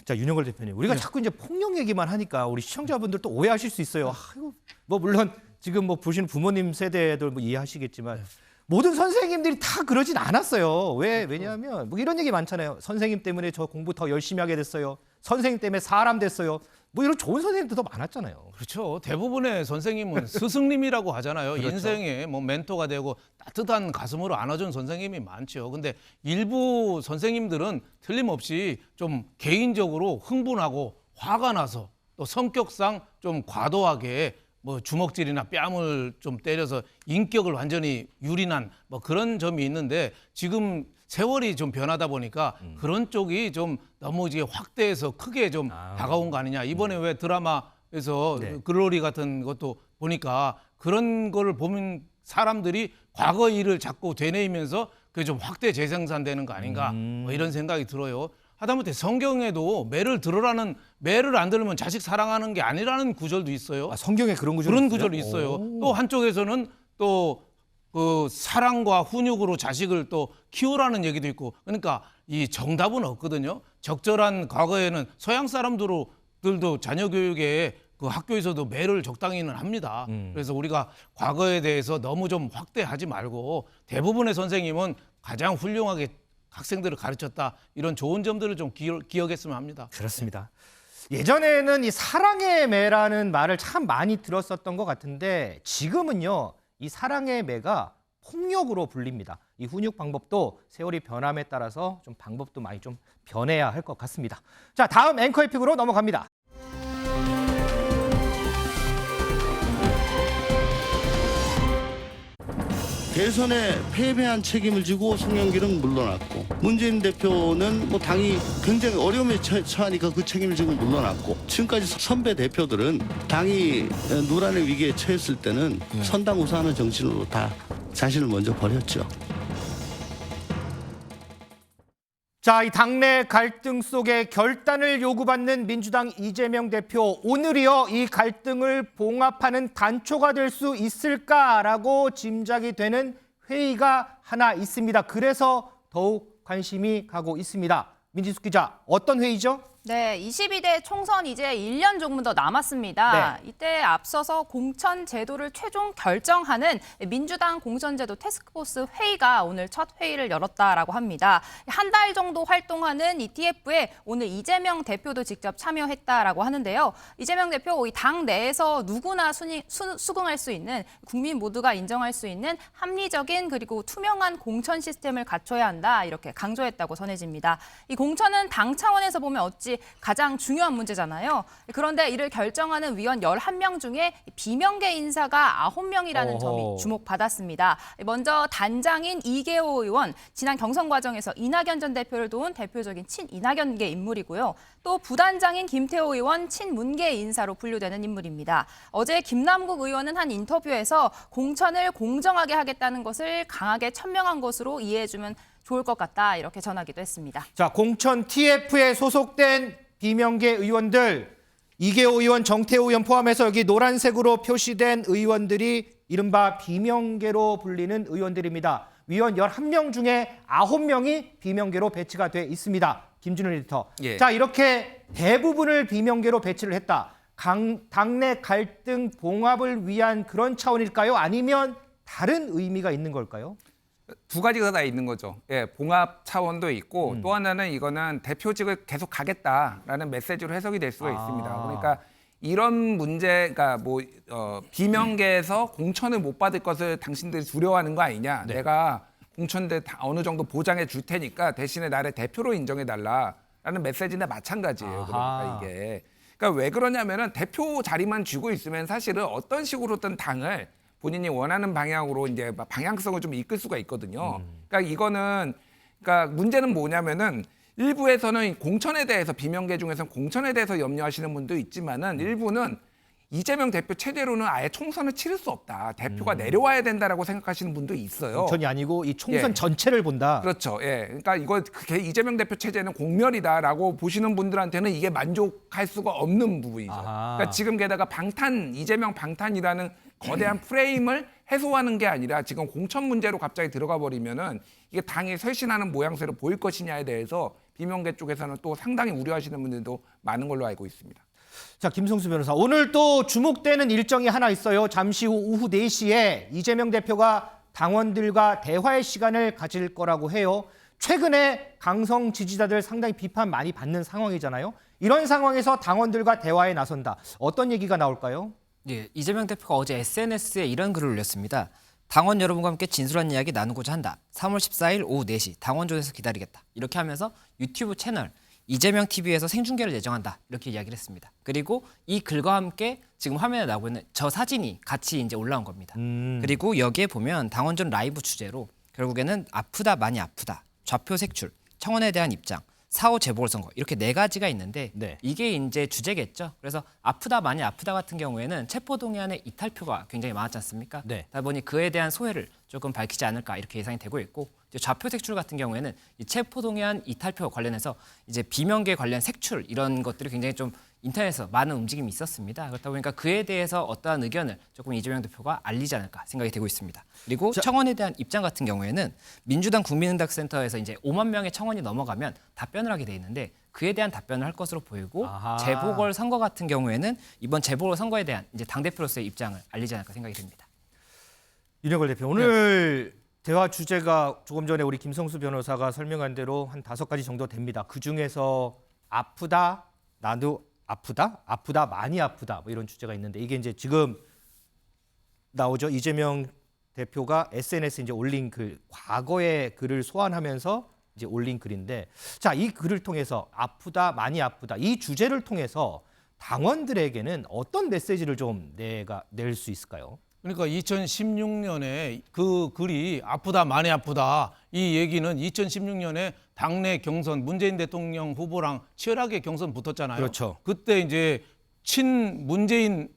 A: 자, 윤영걸 대표님. 우리가 자꾸 이제 폭력 얘기만 하니까 우리 시청자분들 또 오해하실 수 있어요. 아이고, 뭐 물론 지금 뭐 보시는 부모님 세대들 뭐 이해하시겠지만 모든 선생님들이 다 그러진 않았어요. 왜냐하면 뭐 이런 얘기 많잖아요. 선생님 때문에 저 공부 더 열심히 하게 됐어요. 선생님 때문에 사람 됐어요. 뭐 이런 좋은 선생님들도 많았잖아요.
E: 그렇죠. 대부분의 선생님은 스승님이라고 하잖아요.
A: 그렇죠.
E: 인생에 뭐 멘토가 되고 따뜻한 가슴으로 안아준 선생님이 많죠. 근데 일부 선생님들은 틀림없이 좀 개인적으로 흥분하고 화가 나서 또 성격상 좀 과도하게 뭐 주먹질이나 뺨을 좀 때려서 인격을 완전히 유린한 뭐 그런 점이 있는데 지금 세월이 좀 변하다 보니까 그런 쪽이 좀 너무 이제 확대해서 크게 좀 다가온 거 아니냐. 이번에 왜 드라마에서
A: 네.
E: 글로리 같은 것도 보니까 그런 거를 보면 사람들이 과거 일을 자꾸 되뇌이면서 그게 좀 확대 재생산되는 거 아닌가 뭐 이런 생각이 들어요. 하다못해 성경에도 매를 들으라는 매를 안 들으면 자식 사랑하는 게 아니라는 구절도 있어요.
A: 아, 성경에 그런 구절이
E: 그런
A: 있어요?
E: 구절이 있어요.
A: 오.
E: 또 한쪽에서는 또 그 사랑과 훈육으로 자식을 또 키우라는 얘기도 있고 그러니까 이 정답은 없거든요. 적절한 과거에는 서양 사람들도 자녀 교육에 그 학교에서도 매를 적당히는 합니다. 그래서 우리가 과거에 대해서 너무 좀 확대하지 말고 대부분의 선생님은 가장 훌륭하게 학생들을 가르쳤다. 이런 좋은 점들을 좀 기억했으면 합니다.
A: 그렇습니다. 예전에는 이 사랑의 매라는 말을 참 많이 들었었던 것 같은데 지금은요. 이 사랑의 매가 폭력으로 불립니다. 이 훈육 방법도 세월이 변함에 따라서 좀 방법도 많이 좀 변해야 할 것 같습니다. 자, 다음 앵커의 픽으로 넘어갑니다.
I: 대선에 패배한 책임을 지고 송영길은 물러났고 문재인 대표는 뭐 당이 굉장히 어려움에 처하니까 그 책임을 지고 물러났고 지금까지 선배 대표들은 당이 노란의 위기에 처했을 때는 선당우사하는 정신으로 다 자신을 먼저 버렸죠.
A: 자, 이 당내 갈등 속에 결단을 요구받는 민주당 이재명 대표, 오늘이요 이 갈등을 봉합하는 단초가 될 수 있을까라고 짐작이 되는 회의가 하나 있습니다. 그래서 더욱 관심이 가고 있습니다. 민지숙 기자, 어떤 회의죠?
B: 네, 22대 총선 이제 1년 조금 더 남았습니다.
A: 네.
B: 이때 앞서서 공천 제도를 최종 결정하는 민주당 공천제도 태스크포스 회의가 오늘 첫 회의를 열었다라고 합니다. 한 달 정도 활동하는 이 TF에 오늘 이재명 대표도 직접 참여했다라고 하는데요. 이재명 대표 이 당 내에서 누구나 수긍할 수 있는, 국민 모두가 인정할 수 있는 합리적인 그리고 투명한 공천 시스템을 갖춰야 한다, 이렇게 강조했다고 전해집니다. 이 공천은 당 차원에서 보면 어찌 가장 중요한 문제잖아요. 그런데 이를 결정하는 위원 11명 중에 비명계 인사가 9명이라는 점이 주목받았습니다. 먼저 단장인 이계호 의원, 지난 경선 과정에서 이낙연 전 대표를 도운 대표적인 친이낙연계 인물이고요. 또 부단장인 김태호 의원, 친문계 인사로 분류되는 인물입니다. 어제 김남국 의원은 한 인터뷰에서 공천을 공정하게 하겠다는 것을 강하게 천명한 것으로 이해해주면 좋을 것 같다, 이렇게 전하기도 했습니다.
A: 자, 공천 TF에 소속된 비명계 의원들, 이계호 의원, 정태호 의원 포함해서 여기 노란색으로 표시된 의원들이 이른바 비명계로 불리는 의원들입니다. 위원 11명 중에 9명이 비명계로 배치가 돼 있습니다. 김준일 에디터.
F: 예.
A: 자, 이렇게 대부분을 비명계로 배치를 했다. 당내 갈등 봉합을 위한 그런 차원일까요? 아니면 다른 의미가 있는 걸까요?
F: 두 가지가 다 있는 거죠. 예, 봉합 차원도 있고 또 하나는 이거는 대표직을 계속 가겠다라는 메시지로 해석이 될 수가 있습니다. 그러니까 이런 문제가 뭐 비명계에서 공천을 못 받을 것을 당신들이 두려워하는 거 아니냐.
A: 네.
F: 내가 공천대 어느 정도 보장해 줄 테니까 대신에 나를 대표로 인정해 달라라는 메시지나 마찬가지예요. 그러니까 이게. 그러니까 왜 그러냐면은 대표 자리만 쥐고 있으면 사실은 어떤 식으로든 당을 본인이 원하는 방향으로 이제 방향성을 좀 이끌 수가 있거든요. 그러니까 이거는, 그러니까 문제는 뭐냐면은 일부에서는 공천에 대해서, 비명계 중에서는 공천에 대해서 염려하시는 분도 있지만은 일부는 이재명 대표 체제로는 아예 총선을 치를 수 없다. 대표가 내려와야 된다라고 생각하시는 분도 있어요.
A: 공천이 아니고 이 총선
F: 예.
A: 전체를 본다.
F: 그렇죠. 예. 그러니까 이거 이재명 대표 체제는 공멸이다라고 보시는 분들한테는 이게 만족할 수가 없는 부분이죠.
A: 아하.
F: 그러니까 지금 게다가 이재명 방탄이라는 거대한 프레임을 해소하는 게 아니라 지금 공천 문제로 갑자기 들어가 버리면은 이게 당이 쇄신하는 모양새로 보일 것이냐에 대해서 비명계 쪽에서는 또 상당히 우려하시는 분들도 많은 걸로 알고 있습니다.
A: 자, 김성수 변호사. 오늘 또 주목되는 일정이 하나 있어요. 잠시 후 오후 4시에 이재명 대표가 당원들과 대화의 시간을 가질 거라고 해요. 최근에 강성 지지자들 상당히 비판 많이 받는 상황이잖아요. 이런 상황에서 당원들과 대화에 나선다. 어떤 얘기가 나올까요?
D: 예, 이재명 대표가 어제 SNS에 이런 글을 올렸습니다. 당원 여러분과 함께 진솔한 이야기 나누고자 한다. 3월 14일 오후 4시 당원존에서 기다리겠다. 이렇게 하면서 유튜브 채널 이재명 TV에서 생중계를 예정한다, 이렇게 이야기를 했습니다. 그리고 이 글과 함께 지금 화면에 나오고 있는 저 사진이 같이 이제 올라온 겁니다. 그리고 여기에 보면 당원전 라이브 주제로 결국에는 아프다 많이 아프다, 좌표 색출, 청원에 대한 입장, 4.5 재보궐선거, 이렇게 4가지가 있는데
A: 네.
D: 이게 이제 주제겠죠. 그래서 아프다 많이 아프다 같은 경우에는 체포동의안의 이탈표가 굉장히 많았지 않습니까?
A: 네.
D: 그러다 보니 그에 대한 소회를 조금 밝히지 않을까, 이렇게 예상이 되고 있고, 이제 좌표 색출 같은 경우에는 이 체포동의안 이탈표 관련해서 이제 비명계 관련 색출, 이런 것들이 굉장히 좀 인터넷에서 많은 움직임이 있었습니다. 그렇다 보니까 그에 대해서 어떠한 의견을 조금 이재명 대표가 알리지 않을까 생각이 되고 있습니다. 그리고 청원에 대한 입장 같은 경우에는 민주당 국민응답센터에서 이제 5만 명의 청원이 넘어가면 답변을 하게 돼 있는데 그에 대한 답변을 할 것으로 보이고,
A: 아하.
D: 재보궐 선거 같은 경우에는 이번 재보궐 선거에 대한 이제 당 대표로서의 입장을 알리지 않을까 생각이 됩니다.
A: 윤영걸 대표, 오늘 대화 주제가 조금 전에 우리 김성수 변호사가 설명한 대로 한 5가지 정도 됩니다. 그중에서 아프다, 나도 아프다, 아프다, 많이 아프다, 뭐 이런 주제가 있는데 이게 이제 지금 나오죠. 이재명 대표가 SNS에 이제 올린 글, 과거의 글을 소환하면서 이제 올린 글인데, 자, 이 글을 통해서 아프다, 많이 아프다, 이 주제를 통해서 당원들에게는 어떤 메시지를 좀 낼 수 있을까요?
E: 그러니까 2016년에 그 글이 아프다 많이 아프다, 이 얘기는 2016년에 당내 경선 문재인 대통령 후보랑 치열하게 경선 붙었잖아요.
A: 그렇죠.
E: 그때 이제 친 문재인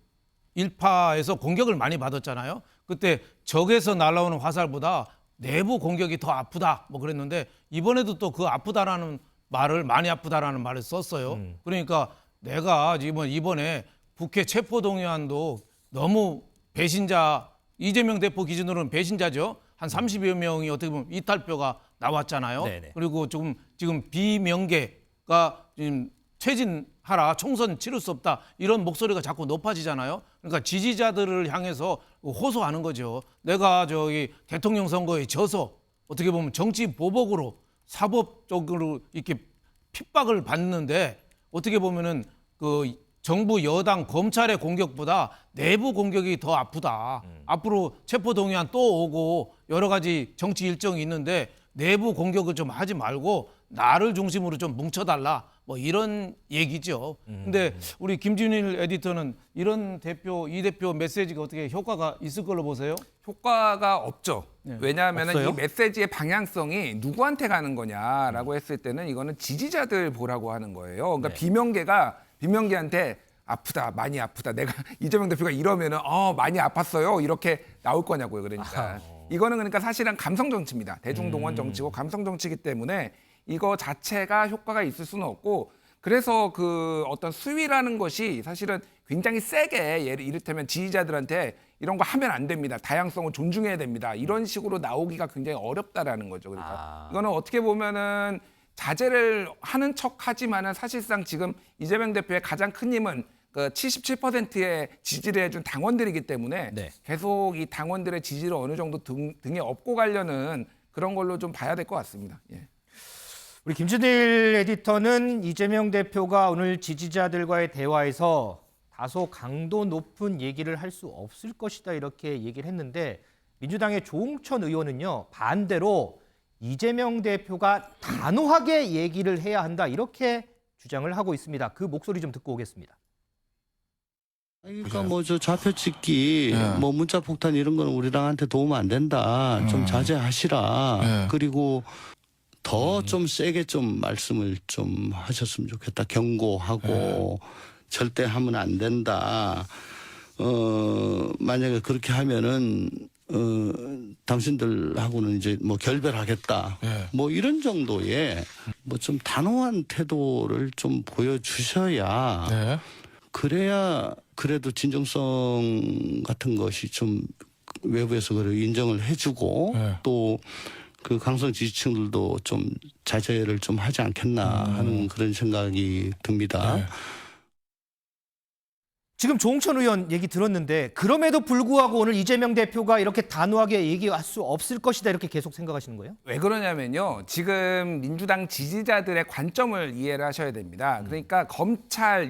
E: 일파에서 공격을 많이 받았잖아요. 그때 적에서 날아오는 화살보다 내부 공격이 더 아프다 뭐 그랬는데 이번에도 또 그 아프다라는 말을 많이 아프다라는 말을 썼어요. 그러니까 내가 지금 이번에 국회 체포동의안도 너무 배신자 이재명 대표 기준으로는 배신자죠. 한 30여 명이 어떻게 보면 이탈표가 나왔잖아요.
A: 네네.
E: 그리고 지금 비명계가 지금 퇴진하라, 총선 치를 수 없다 이런 목소리가 자꾸 높아지잖아요. 그러니까 지지자들을 향해서 호소하는 거죠. 내가 저기 대통령 선거에 져서 어떻게 보면 정치 보복으로 사법적으로 이렇게 핍박을 받는데 어떻게 보면은 그 정부 여당 검찰의 공격보다 내부 공격이 더 아프다. 앞으로 체포동의안 또 오고 여러 가지 정치 일정이 있는데 내부 공격을 좀 하지 말고 나를 중심으로 좀 뭉쳐달라. 뭐 이런 얘기죠. 근데 우리 김준일 에디터는 이런 이 대표 메시지가 어떻게 효과가 있을 걸로 보세요?
F: 효과가 없죠. 왜냐하면
A: 없어요?
F: 이 메시지의 방향성이 누구한테 가는 거냐라고 했을 때는 이거는 지지자들 보라고 하는 거예요. 그러니까 비명계한테 아프다, 많이 아프다. 내가 이재명 대표가 이러면은 많이 아팠어요. 이렇게 나올 거냐고요. 그러니까 이거는 그러니까 사실은 감성 정치입니다. 대중동원 정치고 감성 정치이기 때문에 이거 자체가 효과가 있을 수는 없고 그래서 그 어떤 수위라는 것이 사실은 굉장히 세게 이를테면 지지자들한테 이런 거 하면 안 됩니다. 다양성을 존중해야 됩니다. 이런 식으로 나오기가 굉장히 어렵다라는 거죠. 그러니까 이거는 어떻게 보면은 자제를 하는 척하지만은 사실상 지금 이재명 대표의 가장 큰 힘은 그 77%의 지지를 해준 당원들이기 때문에
A: 네.
F: 계속 이 당원들의 지지를 어느 정도 등에 업고 가려는 그런 걸로 좀 봐야 될 것 같습니다. 예.
A: 우리 김준일 에디터는 이재명 대표가 오늘 지지자들과의 대화에서 다소 강도 높은 얘기를 할 수 없을 것이다 이렇게 얘기를 했는데 민주당의 조홍천 의원은요 반대로 이재명 대표가 단호하게 얘기를 해야 한다 이렇게 주장을 하고 있습니다. 그 목소리 좀 듣고 오겠습니다.
I: 그러니까 뭐 저 좌표 찍기, 뭐 문자 폭탄 이런 거는 우리랑한테 도움 안 된다. 좀 자제하시라. 그리고 더 좀 세게 좀 말씀을 좀 하셨으면 좋겠다. 경고하고 절대 하면 안 된다. 만약에 그렇게 하면은 당신들하고는 이제 뭐 결별하겠다. 뭐 이런 정도의 뭐 좀 단호한 태도를 좀 보여주셔야 그래야 그래도 진정성 같은 것이 좀 외부에서 그걸 인정을 해주고 또 그 강성 지지층들도 좀 자제를 좀 하지 않겠나 하는 그런 생각이 듭니다.
A: 지금 조홍천 의원 얘기 들었는데 그럼에도 불구하고 오늘 이재명 대표가 이렇게 단호하게 얘기할 수 없을 것이다 이렇게 계속 생각하시는 거예요?
F: 왜 그러냐면요. 지금 민주당 지지자들의 관점을 이해를 하셔야 됩니다. 그러니까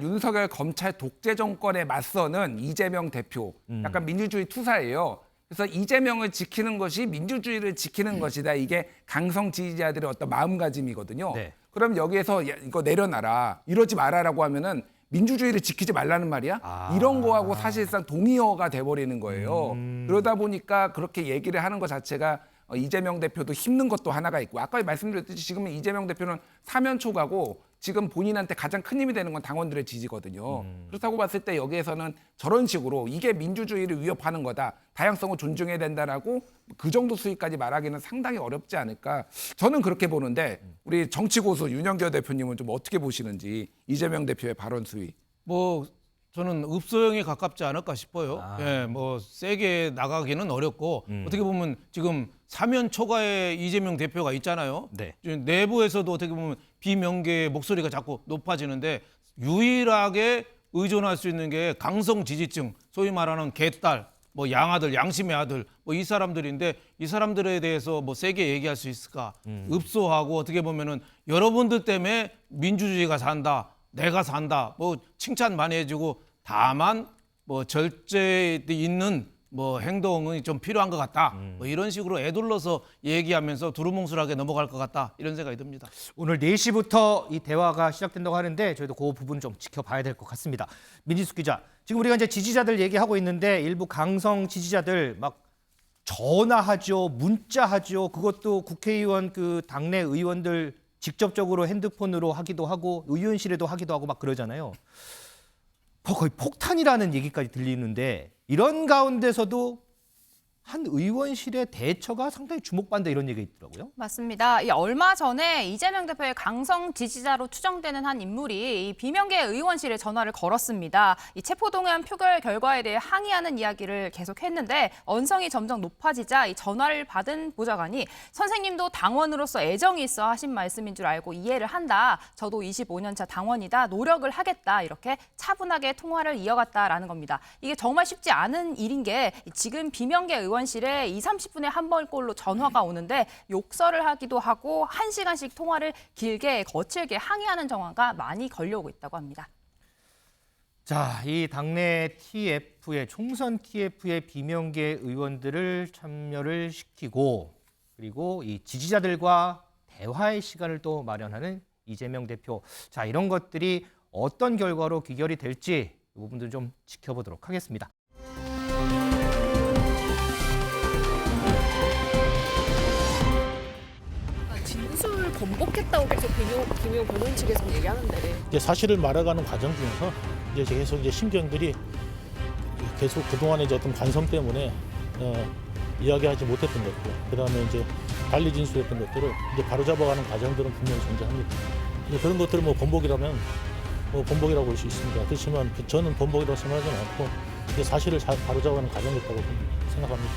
F: 윤석열 검찰 독재 정권에 맞서는 이재명 대표, 약간 민주주의 투사예요. 그래서 이재명을 지키는 것이 민주주의를 지키는 것이다. 이게 강성 지지자들의 어떤 마음가짐이거든요.
A: 네.
F: 그럼 여기에서 이거 내려놔라, 이러지 마라라고 하면은 민주주의를 지키지 말라는 말이야? 이런 거하고 사실상 동의어가 돼버리는 거예요. 그러다 보니까 그렇게 얘기를 하는 것 자체가 이재명 대표도 힘든 것도 하나가 있고 아까 말씀드렸듯이 지금은 이재명 대표는 사면 초과고 지금 본인한테 가장 큰 힘이 되는 건 당원들의 지지거든요. 그렇다고 봤을 때 여기에서는 저런 식으로 이게 민주주의를 위협하는 거다. 다양성을 존중해야 된다라고 그 정도 수위까지 말하기는 상당히 어렵지 않을까. 저는 그렇게 보는데 우리 정치고수 윤영교 대표님은 좀 어떻게 보시는지 이재명 대표의 발언 수위.
E: 뭐 저는 읍소형에 가깝지 않을까 싶어요. 예, 뭐 세게 나가기는 어렵고 어떻게 보면 지금 사면 초과의 이재명 대표가 있잖아요.
A: 네.
E: 지금 내부에서도 어떻게 보면 비명계의 목소리가 자꾸 높아지는데 유일하게 의존할 수 있는 게 강성 지지층, 소위 말하는 개딸, 뭐 양아들, 양심의 아들, 뭐 이 사람들인데 이 사람들에 대해서 뭐 세게 얘기할 수 있을까? 읍소하고 어떻게 보면은 여러분들 때문에 민주주의가 산다. 내가 산다. 뭐 칭찬 많이 해주고 다만 뭐 절제 있는 뭐 행동이 좀 필요한 것 같다. 뭐 이런 식으로 애둘러서 얘기하면서 두루뭉술하게 넘어갈 것 같다. 이런 생각이 듭니다.
A: 오늘 4시부터 이 대화가 시작된다고 하는데 저희도 그 부분 좀 지켜봐야 될 것 같습니다. 민지숙 기자, 지금 우리가 이제 지지자들 얘기하고 있는데 일부 강성 지지자들 막 전화하죠, 문자하죠. 그것도 국회의원 그 당내 의원들 직접적으로 핸드폰으로 하기도 하고 의원실에도 하기도 하고 막 그러잖아요. 거의 폭탄이라는 얘기까지 들리는데 이런 가운데서도 한 의원실의 대처가 상당히 주목받는다 이런 얘기가 있더라고요.
B: 맞습니다. 얼마 전에 이재명 대표의 강성 지지자로 추정되는 한 인물이 이 비명계 의원실에 전화를 걸었습니다. 이 체포동의안 표결 결과에 대해 항의하는 이야기를 계속했는데 언성이 점점 높아지자 이 전화를 받은 보좌관이 선생님도 당원으로서 애정이 있어 하신 말씀인 줄 알고 이해를 한다. 저도 25년차 당원이다. 노력을 하겠다. 이렇게 차분하게 통화를 이어갔다라는 겁니다. 이게 정말 쉽지 않은 일인 게 지금 비명계 의원실에 20-30분에 한 번꼴로 전화가 오는데 욕설을 하기도 하고 1시간씩 통화를 길게 거칠게 항의하는 정화가 많이 걸려오고 있다고 합니다.
A: 자, 이 당내 TF에 총선 TF의 비명계 의원들을 참여를 시키고 그리고 이 지지자들과 대화의 시간을 또 마련하는 이재명 대표. 자, 이런 것들이 어떤 결과로 귀결이 될지 이 부분도 좀 지켜보도록 하겠습니다.
J: 진술 번복했다고 계속 김용 변호인 측에서 얘기하는데
K: 이제 사실을 말해가는 과정 중에서 이제 계속 이제 심경들이 계속 그동안의 이제 어떤 관성 때문에 이야기하지 못했던 것들, 그다음에 이제 달리 진술했던 것들을 이제 바로잡아가는 과정들은 분명히 존재합니다. 이제 그런 것들을 뭐 번복이라면 뭐 번복이라고 볼 수 있습니다. 그렇지만 저는 번복이라고 생각하지는 않고 이제 사실을 바로잡아가는 과정이었다고 생각합니다.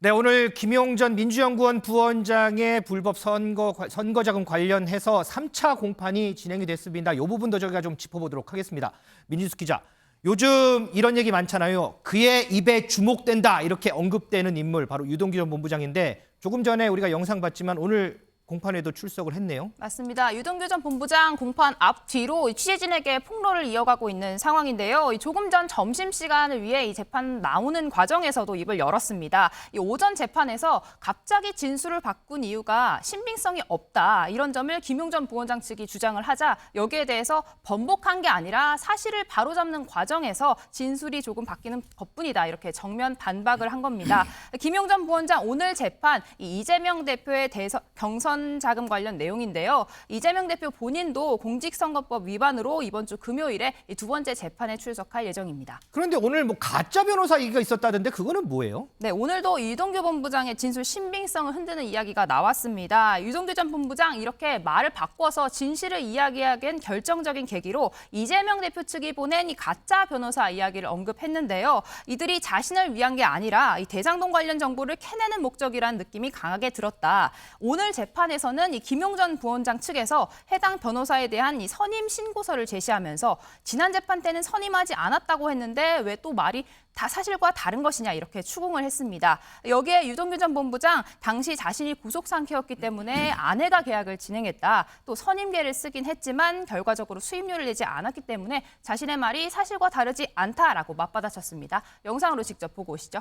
A: 네, 오늘 김용전 민주연구원 부원장의 불법 선거자금 관련해서 3차 공판이 진행이 됐습니다. 이 부분도 저희가 좀 짚어보도록 하겠습니다. 민주수 기자, 요즘 이런 얘기 많잖아요. 그의 입에 주목된다 이렇게 언급되는 인물 바로 유동규 전 본부장인데 조금 전에 우리가 영상 봤지만 오늘 공판에도 출석을 했네요.
B: 맞습니다. 유동규 전 본부장 공판 앞뒤로 취재진에게 폭로를 이어가고 있는 상황인데요. 조금 전 점심시간을 위해 이 재판 나오는 과정에서도 입을 열었습니다. 이 오전 재판에서 갑자기 진술을 바꾼 이유가 신빙성이 없다. 이런 점을 김용전 부원장 측이 주장을 하자 여기에 대해서 번복한 게 아니라 사실을 바로잡는 과정에서 진술이 조금 바뀌는 것뿐이다. 이렇게 정면 반박을 한 겁니다. 김용전 부원장 오늘 재판 이재명 대표의 경선 자금 관련 내용인데요. 이재명 대표 본인도 공직선거법 위반으로 이번 주 금요일에 두 번째 재판에 출석할 예정입니다.
A: 그런데 오늘 뭐 가짜 변호사 얘기가 있었다던데 그거는 뭐예요?
B: 네, 오늘도 유동규 본부장의 진술 신빙성을 흔드는 이야기가 나왔습니다. 유동규 전 본부장 이렇게 말을 바꿔서 진실을 이야기하기엔 결정적인 계기로 이재명 대표 측이 보낸 이 가짜 변호사 이야기를 언급했는데요. 이들이 자신을 위한 게 아니라 이 대장동 관련 정보를 캐내는 목적이라는 느낌이 강하게 들었다. 오늘 재판에서는 이 김용전 부원장 측에서 해당 변호사에 대한 이 선임 신고서를 제시하면서 지난 재판 때는 선임하지 않았다고 했는데 왜 또 말이 다 사실과 다른 것이냐 이렇게 추궁을 했습니다. 여기에 유동규 전 본부장 당시 자신이 구속 상태였기 때문에 아내가 계약을 진행했다. 또 선임계를 쓰긴 했지만 결과적으로 수임료를 내지 않았기 때문에 자신의 말이 사실과 다르지 않다라고 맞받아쳤습니다. 영상으로 직접 보고 오시죠.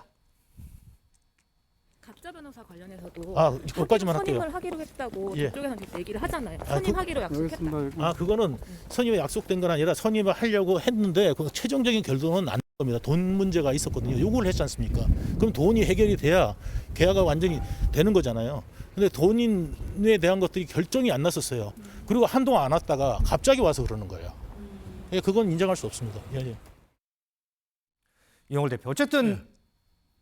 J: 가짜 변호사 관련해서도
K: 그것까지만 할게요.
J: 선임을 하기로 했다고
K: 예.
J: 저쪽에서는 그렇게 얘기를 하잖아요. 선임하기로 약속했다.
K: 그거는 선임에 약속된 건 아니라 선임을 하려고 했는데 그 최종적인 결론은 안 겁니다. 돈 문제가 있었거든요. 요구를 했지 않습니까? 그럼 돈이 해결이 돼야 계약가 완전히 되는 거잖아요. 근데 돈에 대한 것들이 결정이 안 났었어요. 그리고 한동안 안 왔다가 갑자기 와서 그러는 거예요. 예, 그건 인정할 수 없습니다. 예.
A: 이영월 대표. 어쨌든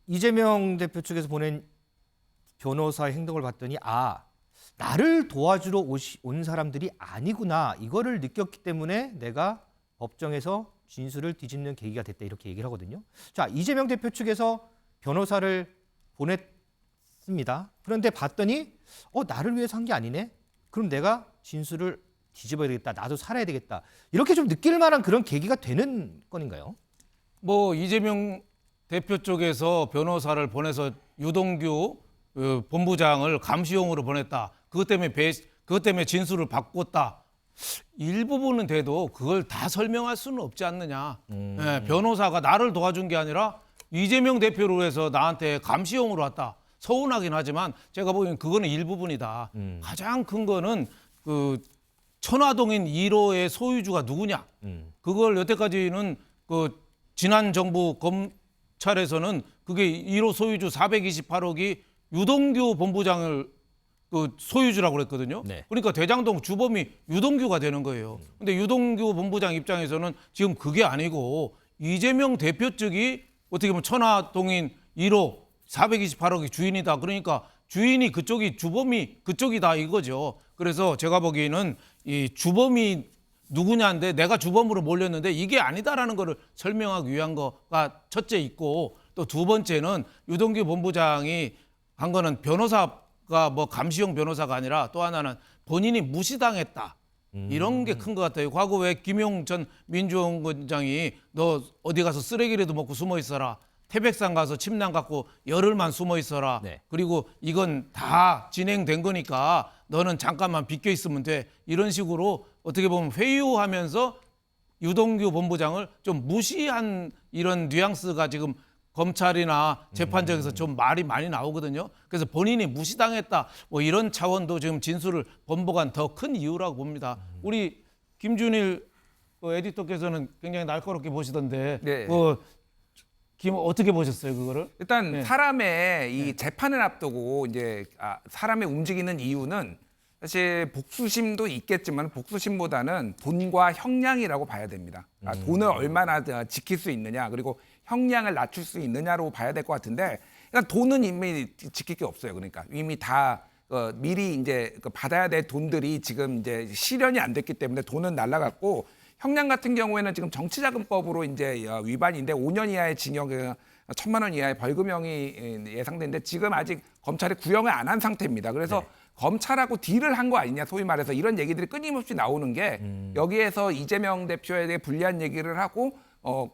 A: 이재명 대표 측에서 보낸 변호사의 행동을 봤더니 나를 도와주러 온 사람들이 아니구나. 이거를 느꼈기 때문에 내가 법정에서 진술을 뒤집는 계기가 됐다. 이렇게 얘기를 하거든요. 자, 이재명 대표 측에서 변호사를 보냈습니다. 그런데 봤더니 나를 위해서 한 게 아니네. 그럼 내가 진술을 뒤집어야 되겠다. 나도 살아야 되겠다. 이렇게 좀 느낄 만한 그런 계기가 되는 건인가요?
E: 뭐 이재명 대표 쪽에서 변호사를 보내서 유동규 본부장을 감시용으로 보냈다. 그것 때문에 진술을 바꿨다. 일부분은 돼도 그걸 다 설명할 수는 없지 않느냐. 네, 변호사가 나를 도와준 게 아니라 이재명 대표로 해서 나한테 감시용으로 왔다. 서운하긴 하지만 제가 보기엔 그거는 일부분이다. 가장 큰 거는 그 천화동인 1호의 소유주가 누구냐. 그걸 여태까지는 그 지난 정부 검찰에서는 그게 1호 소유주 428억이 유동규 본부장을 그 소유주라고 그랬거든요.
A: 네.
E: 그러니까 대장동 주범이 유동규가 되는 거예요. 근데 유동규 본부장 입장에서는 지금 그게 아니고 이재명 대표 측이 어떻게 보면 천화동인 1호 428억의 주인이다. 그러니까 주인이 그쪽이 주범이 그쪽이다 이거죠. 그래서 제가 보기에는 이 주범이 누구냐인데 내가 주범으로 몰렸는데 이게 아니다라는 거를 설명하기 위한 거가 첫째 있고 또 두 번째는 유동규 본부장이 한 거는 변호사가 뭐 감시용 변호사가 아니라 또 하나는 본인이 무시당했다. 이런 게 큰 것 같아요. 과거 왜 김용 전 민주원장이 너 어디 가서 쓰레기라도 먹고 숨어 있어라. 태백산 가서 침낭 갖고 열흘만 숨어 있어라.
A: 네.
E: 그리고 이건 다 진행된 거니까 너는 잠깐만 비껴 있으면 돼. 이런 식으로 어떻게 보면 회유하면서 유동규 본부장을 좀 무시한 이런 뉘앙스가 지금 검찰이나 재판장에서 좀 말이 많이 나오거든요. 그래서 본인이 무시당했다. 뭐 이런 차원도 지금 진술을 번복한 더 큰 이유라고 봅니다. 우리 김준일 에디터께서는 굉장히 날카롭게 보시던데
F: 네.
E: 어떻게 보셨어요, 그거를?
F: 일단
E: 네.
F: 사람의 이 재판을 앞두고 이제 사람의 움직이는 이유는 사실 복수심도 있겠지만 복수심보다는 돈과 형량이라고 봐야 됩니다. 돈을 얼마나 지킬 수 있느냐 그리고 형량을 낮출 수 있느냐로 봐야 될 것 같은데 일단 돈은 이미 지킬 게 없어요. 그러니까 이미 다 미리 이제 받아야 될 돈들이 지금 이제 실현이 안 됐기 때문에 돈은 날라갔고 형량 같은 경우에는 지금 정치자금법으로 이제 위반인데 5년 이하의 징역 1,000만 원 이하의 벌금형이 예상되는데 지금 아직 검찰이 구형을 안 한 상태입니다. 그래서 검찰하고 딜을 한 거 아니냐 소위 말해서 이런 얘기들이 끊임없이 나오는 게 여기에서 이재명 대표에 대해 불리한 얘기를 하고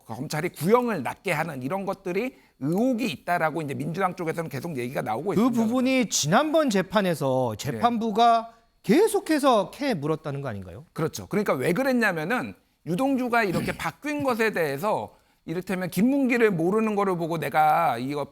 F: 검찰이 구형을 낮게 하는 이런 것들이 의혹이 있다라고 이제 민주당 쪽에서는 계속 얘기가 나오고
A: 그
F: 있습니다.
A: 부분이 지난번 재판에서 재판부가 계속해서 캐 물었다는 거 아닌가요?
F: 그렇죠. 그러니까 왜 그랬냐면은 유동주가 이렇게 바뀐 것에 대해서 이를테면 김문기를 모르는 거를 보고 내가 이거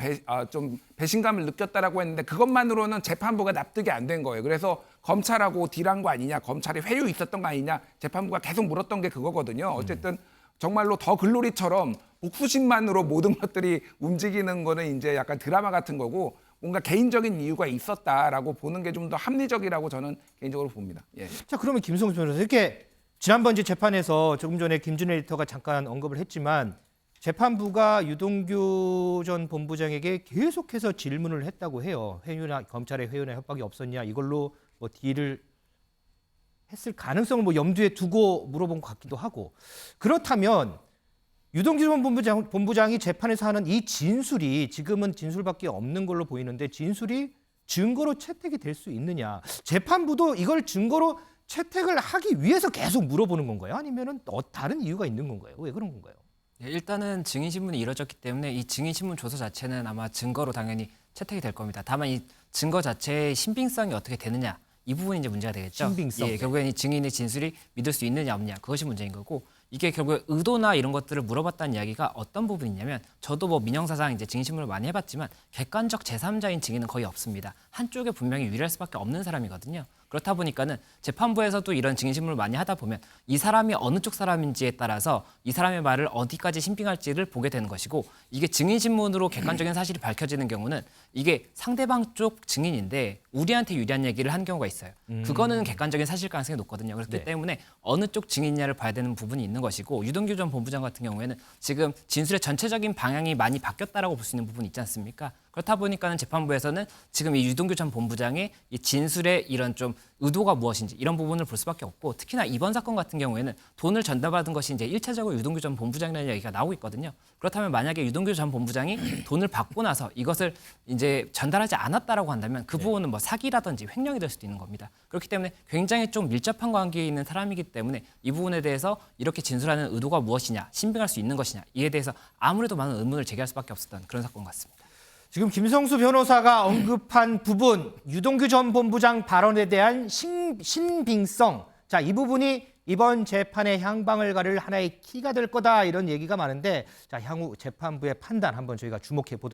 F: 좀 배신감을 느꼈다라고 했는데 그것만으로는 재판부가 납득이 안 된 거예요. 그래서 검찰하고 딜한 거 아니냐, 검찰이 회유 있었던 거 아니냐, 재판부가 계속 물었던 게 그거거든요. 어쨌든 정말로 더 글로리처럼 복수심만으로 모든 것들이 움직이는 거는 이제 약간 드라마 같은 거고 뭔가 개인적인 이유가 있었다라고 보는 게 좀 더 합리적이라고 저는 개인적으로 봅니다. 예.
A: 자, 그러면 김성수 변호사 이렇게 지난번 이제 재판에서 조금 전에 김준일 에디터가 잠깐 언급을 했지만 재판부가 유동규 전 본부장에게 계속해서 질문을 했다고 해요. 회유나 검찰의 회유나 협박이 없었냐 이걸로 뭐 딜을 했을 가능성을 뭐 염두에 두고 물어본 것 같기도 하고 그렇다면 유동규 전 본부장이 재판에서 하는 이 진술이 지금은 진술밖에 없는 걸로 보이는데 진술이 증거로 채택이 될 수 있느냐 재판부도 이걸 증거로 채택을 하기 위해서 계속 물어보는 건가요? 아니면은 다른 이유가 있는 건가요? 왜 그런 건가요?
D: 네, 일단은 증인신문이 이뤄졌기 때문에 이 증인신문 조서 자체는 아마 증거로 당연히 채택이 될 겁니다. 다만 이 증거 자체의 신빙성이 어떻게 되느냐 이 부분이 이제 문제가 되겠죠.
A: 신빙성.
D: 예, 결국엔 이 증인의 진술이 믿을 수 있느냐 없느냐 그것이 문제인 거고 이게 결국에 의도나 이런 것들을 물어봤다는 이야기가 어떤 부분이냐면 저도 뭐 민형사상 이제 증인신문을 많이 해봤지만 객관적 제3자인 증인은 거의 없습니다. 한쪽에 분명히 유리할 수밖에 없는 사람이거든요. 그렇다 보니까는 재판부에서도 이런 증인신문을 많이 하다 보면 이 사람이 어느 쪽 사람인지에 따라서 이 사람의 말을 어디까지 신빙할지를 보게 되는 것이고 이게 증인신문으로 객관적인 사실이 밝혀지는 경우는 이게 상대방 쪽 증인인데 우리한테 유리한 얘기를 한 경우가 있어요. 그거는 객관적인 사실 가능성이 높거든요. 그렇기
A: 네.
D: 때문에 어느 쪽 증인이냐를 봐야 되는 부분이 있는 것이고 유동규 전 본부장 같은 경우에는 지금 진술의 전체적인 방향이 많이 바뀌었다라고 볼 수 있는 부분이 있지 않습니까? 그렇다 보니까는 재판부에서는 지금 이 유동규 전 본부장의 이 진술의 이런 좀 의도가 무엇인지 이런 부분을 볼 수밖에 없고 특히나 이번 사건 같은 경우에는 돈을 전달받은 것이 이제 1차적으로 유동규 전 본부장이라는 얘기가 나오고 있거든요. 그렇다면 만약에 유동규 전 본부장이 돈을 받고 나서 이것을 이제 전달하지 않았다라고 한다면 그 부분은 뭐 사기라든지 횡령이 될 수도 있는 겁니다. 그렇기 때문에 굉장히 좀 밀접한 관계에 있는 사람이기 때문에 이 부분에 대해서 이렇게 진술하는 의도가 무엇이냐, 신빙할 수 있는 것이냐 이에 대해서 아무래도 많은 의문을 제기할 수밖에 없었던 그런 사건 같습니다.
A: 지금 김성수 변호사가 언급한 부분 유동규 전 본부장 발언에 대한 신빙성 자, 이 부분이 이번 재판의 향방을 가를 하나의 키가 될 거다 이런 얘기가 많은데 자, 향후 재판부의 판단 한번 저희가 주목해 보도록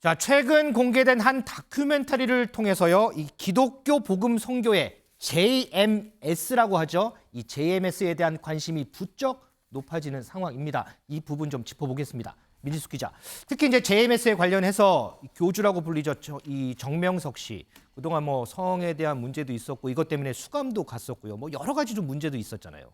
A: 자, 최근 공개된 한 다큐멘터리를 통해서요, 이 기독교 복음 선교회 JMS라고 하죠. 이 JMS에 대한 관심이 부쩍 높아지는 상황입니다. 이 부분 좀 짚어보겠습니다. 민지숙 기자. 특히 이제 JMS에 관련해서 교주라고 불리죠. 이 정명석 씨. 그동안 뭐 성에 대한 문제도 있었고 이것 때문에 수감도 갔었고요. 뭐 여러 가지 좀 문제도 있었잖아요.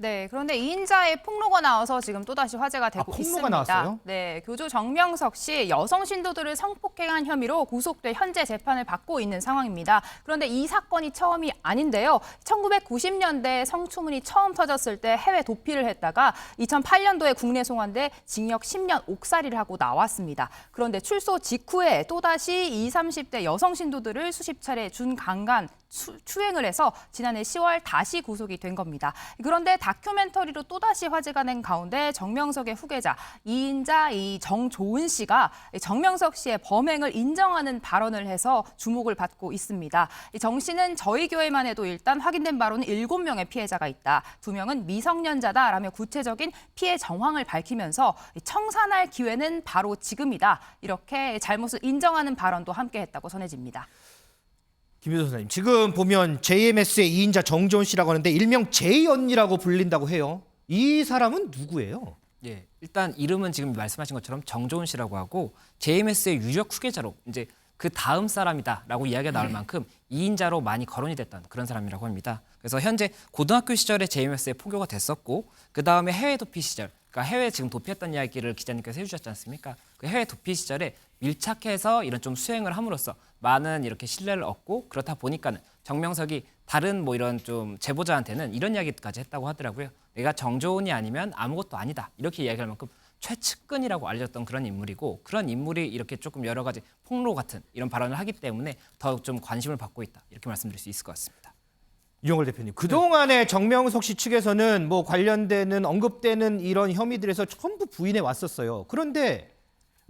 B: 네, 그런데 이인자의 폭로가 나와서 지금 또다시 화제가 되고
A: 폭로가
B: 있습니다.
A: 나왔어요?
B: 네, 교주 정명석 씨 여성 신도들을 성폭행한 혐의로 구속돼 현재 재판을 받고 있는 상황입니다. 그런데 이 사건이 처음이 아닌데요. 1990년대 성추문이 처음 터졌을 때 해외 도피를 했다가 2008년도에 국내 송환돼 징역 10년 옥살이를 하고 나왔습니다. 그런데 출소 직후에 또다시 20, 30대 여성 신도들을 수십 차례 준강간 추행을 해서 지난해 10월 다시 구속이 된 겁니다. 그런데 다큐멘터리로 또다시 화제가 된 가운데 정명석의 후계자 이인자 이 정조은 씨가 정명석 씨의 범행을 인정하는 발언을 해서 주목을 받고 있습니다. 정 씨는 저희 교회만 해도 일단 확인된 바로는 7명의 피해자가 있다. 2명은 미성년자다라며 구체적인 피해 정황을 밝히면서 청산할 기회는 바로 지금이다. 이렇게 잘못을 인정하는 발언도 함께했다고 전해집니다.
A: 김효선 선생님, 지금 보면 JMS의 이인자 정조은 씨라고 하는데 일명 제이 언니라고 불린다고 해요. 이 사람은 누구예요?
D: 예, 일단 이름은 지금 말씀하신 것처럼 정조은 씨라고 하고 JMS의 유력 후계자로 이제 그 다음 사람이다라고 이야기가 나올 만큼 이인자로 많이 거론이 됐던 그런 사람이라고 합니다. 그래서 현재 고등학교 시절에 JMS에 포교가 됐었고 그 다음에 해외 도피 시절, 그러니까 해외 지금 도피했던 이야기를 기자님께서 해주셨지 않습니까? 그 해외 도피 시절에 밀착해서 이런 좀 수행을 함으로써 많은 이렇게 신뢰를 얻고 그렇다 보니까는 정명석이 다른 뭐 이런 좀 제보자한테는 이런 이야기까지 했다고 하더라고요. 내가 정조은이 아니면 아무것도 아니다 이렇게 이야기할 만큼 최측근이라고 알려졌던 그런 인물이고 그런 인물이 이렇게 조금 여러 가지 폭로 같은 이런 발언을 하기 때문에 더욱 좀 관심을 받고 있다 이렇게 말씀드릴 수 있을 것 같습니다.
A: 이용걸 대표님, 그동안에 정명석 씨 측에서는 뭐 관련되는 언급되는 이런 혐의들에서 전부 부인해 왔었어요. 그런데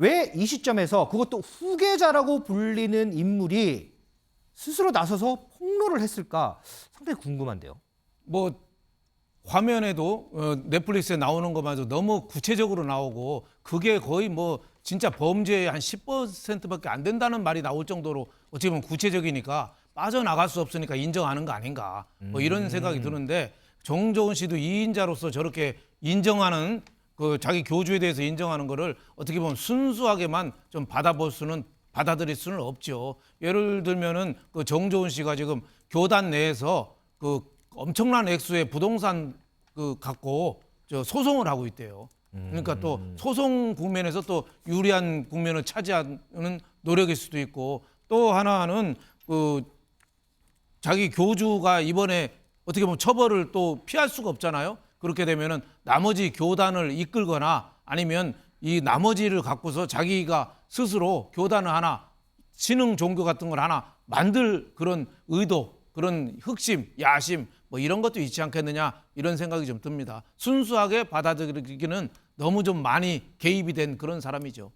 A: 왜 이 시점에서 그것도 후계자라고 불리는 인물이 스스로 나서서 폭로를 했을까 상당히 궁금한데요.
E: 뭐 화면에도 넷플릭스에 나오는 것마저 너무 구체적으로 나오고 그게 거의 뭐 진짜 범죄의 한 10%밖에 안 된다는 말이 나올 정도로 어찌 보면 구체적이니까 빠져나갈 수 없으니까 인정하는 거 아닌가 뭐 이런 생각이 드는데 정조은 씨도 이인자로서 저렇게 인정하는 그 자기 교주에 대해서 인정하는 거를 어떻게 보면 순수하게만 좀 받아들일 수는 없죠. 예를 들면은 그 정조은 씨가 지금 교단 내에서 그 엄청난 액수의 부동산 그 갖고 저 소송을 하고 있대요. 그러니까 또 소송 국면에서 또 유리한 국면을 차지하는 노력일 수도 있고 또 하나는 그 자기 교주가 이번에 어떻게 보면 처벌을 또 피할 수가 없잖아요. 그렇게 되면은 나머지 교단을 이끌거나 아니면 이 나머지를 갖고서 자기가 스스로 교단을 하나 신흥 종교 같은 걸 하나 만들 그런 의도, 그런 흑심, 야심 뭐 이런 것도 있지 않겠느냐 이런 생각이 좀 듭니다. 순수하게 받아들이기는 너무 좀 많이 개입이 된 그런 사람이죠.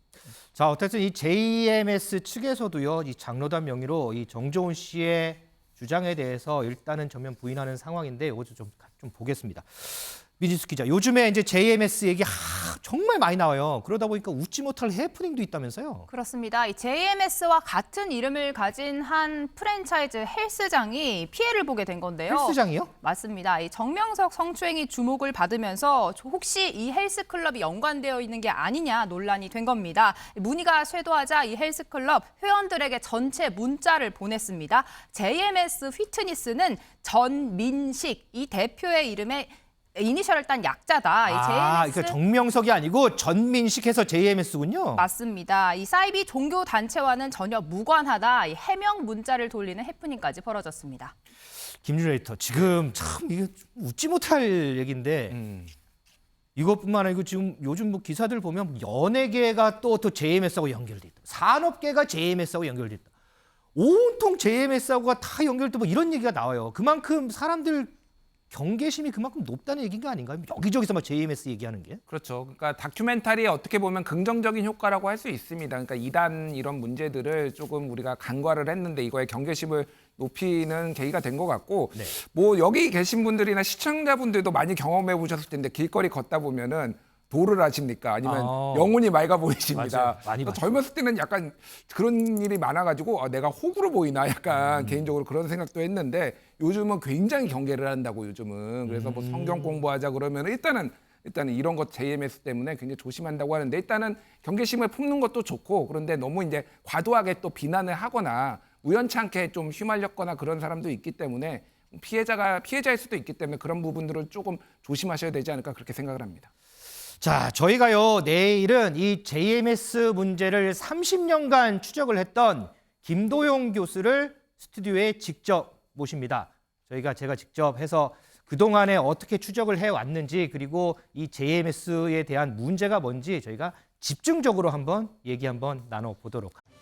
A: 자, 어쨌든 이 JMS 측에서도요, 이 장로단 명의로 이 정조은 씨의 주장에 대해서 일단은 전면 부인하는 상황인데 이것도 좀 보겠습니다. 민지숙 기자, 요즘에 이제 JMS 얘기 정말 많이 나와요. 그러다 보니까 웃지 못할 해프닝도 있다면서요?
B: 그렇습니다. 이 JMS와 같은 이름을 가진 한 프랜차이즈 헬스장이 피해를 보게 된 건데요.
A: 헬스장이요?
B: 맞습니다. 이 정명석 성추행이 주목을 받으면서 혹시 이 헬스클럽이 연관되어 있는 게 아니냐 논란이 된 겁니다. 문의가 쇄도하자 이 헬스클럽 회원들에게 전체 문자를 보냈습니다. JMS 피트니스는 전민식 이 대표의 이름에 이니셜을 딴 약자다. 이 JMS
A: 그러니까 정명석이 아니고 전민식해서 JMS군요.
B: 맞습니다. 이 사이비 종교 단체와는 전혀 무관하다. 이 해명 문자를 돌리는 해프닝까지 벌어졌습니다.
A: 김준일 에디터, 지금 참 이게 웃지 못할 얘기인데 이것뿐만 아니고 지금 요즘 뭐 기사들 보면 연예계가 또 JMS하고 연결돼 있다. 산업계가 JMS하고 연결돼 있다. 온통 JMS하고가 다 연결돼 뭐 이런 얘기가 나와요. 그만큼 사람들 경계심이 그만큼 높다는 얘기인 거 아닌가요? 여기저기서 막 JMS 얘기하는 게.
F: 그렇죠. 그러니까 다큐멘터리에 어떻게 보면 긍정적인 효과라고 할 수 있습니다. 그러니까 이단 이런 문제들을 조금 우리가 간과를 했는데 이거에 경계심을 높이는 계기가 된 것 같고
A: 네.
F: 뭐 여기 계신 분들이나 시청자분들도 많이 경험해 보셨을 텐데 길거리 걷다 보면은 도를 하십니까? 아니면 영혼이 맑아 보이십니다.
A: 맞아요. 많이
F: 그러니까 젊었을 때는 약간 그런 일이 많아가지고 내가 호구로 보이나 약간 개인적으로 그런 생각도 했는데 요즘은 굉장히 경계를 한다고 요즘은. 그래서 뭐 성경 공부하자 그러면 일단은 일단은 이런 것 JMS 때문에 굉장히 조심한다고 하는데 일단은 경계심을 품는 것도 좋고 그런데 너무 이제 과도하게 또 비난을 하거나 우연찮게 좀 휘말렸거나 그런 사람도 있기 때문에 피해자일 수도 있기 때문에 그런 부분들을 조금 조심하셔야 되지 않을까 그렇게 생각을 합니다.
A: 자, 저희가요, 내일은 이 JMS 문제를 30년간 추적을 했던 김도용 교수를 스튜디오에 직접 모십니다. 제가 직접 해서 그동안에 어떻게 추적을 해왔는지 그리고 이 JMS에 대한 문제가 뭔지 저희가 집중적으로 한번 얘기 한번 나눠보도록 하겠습니다.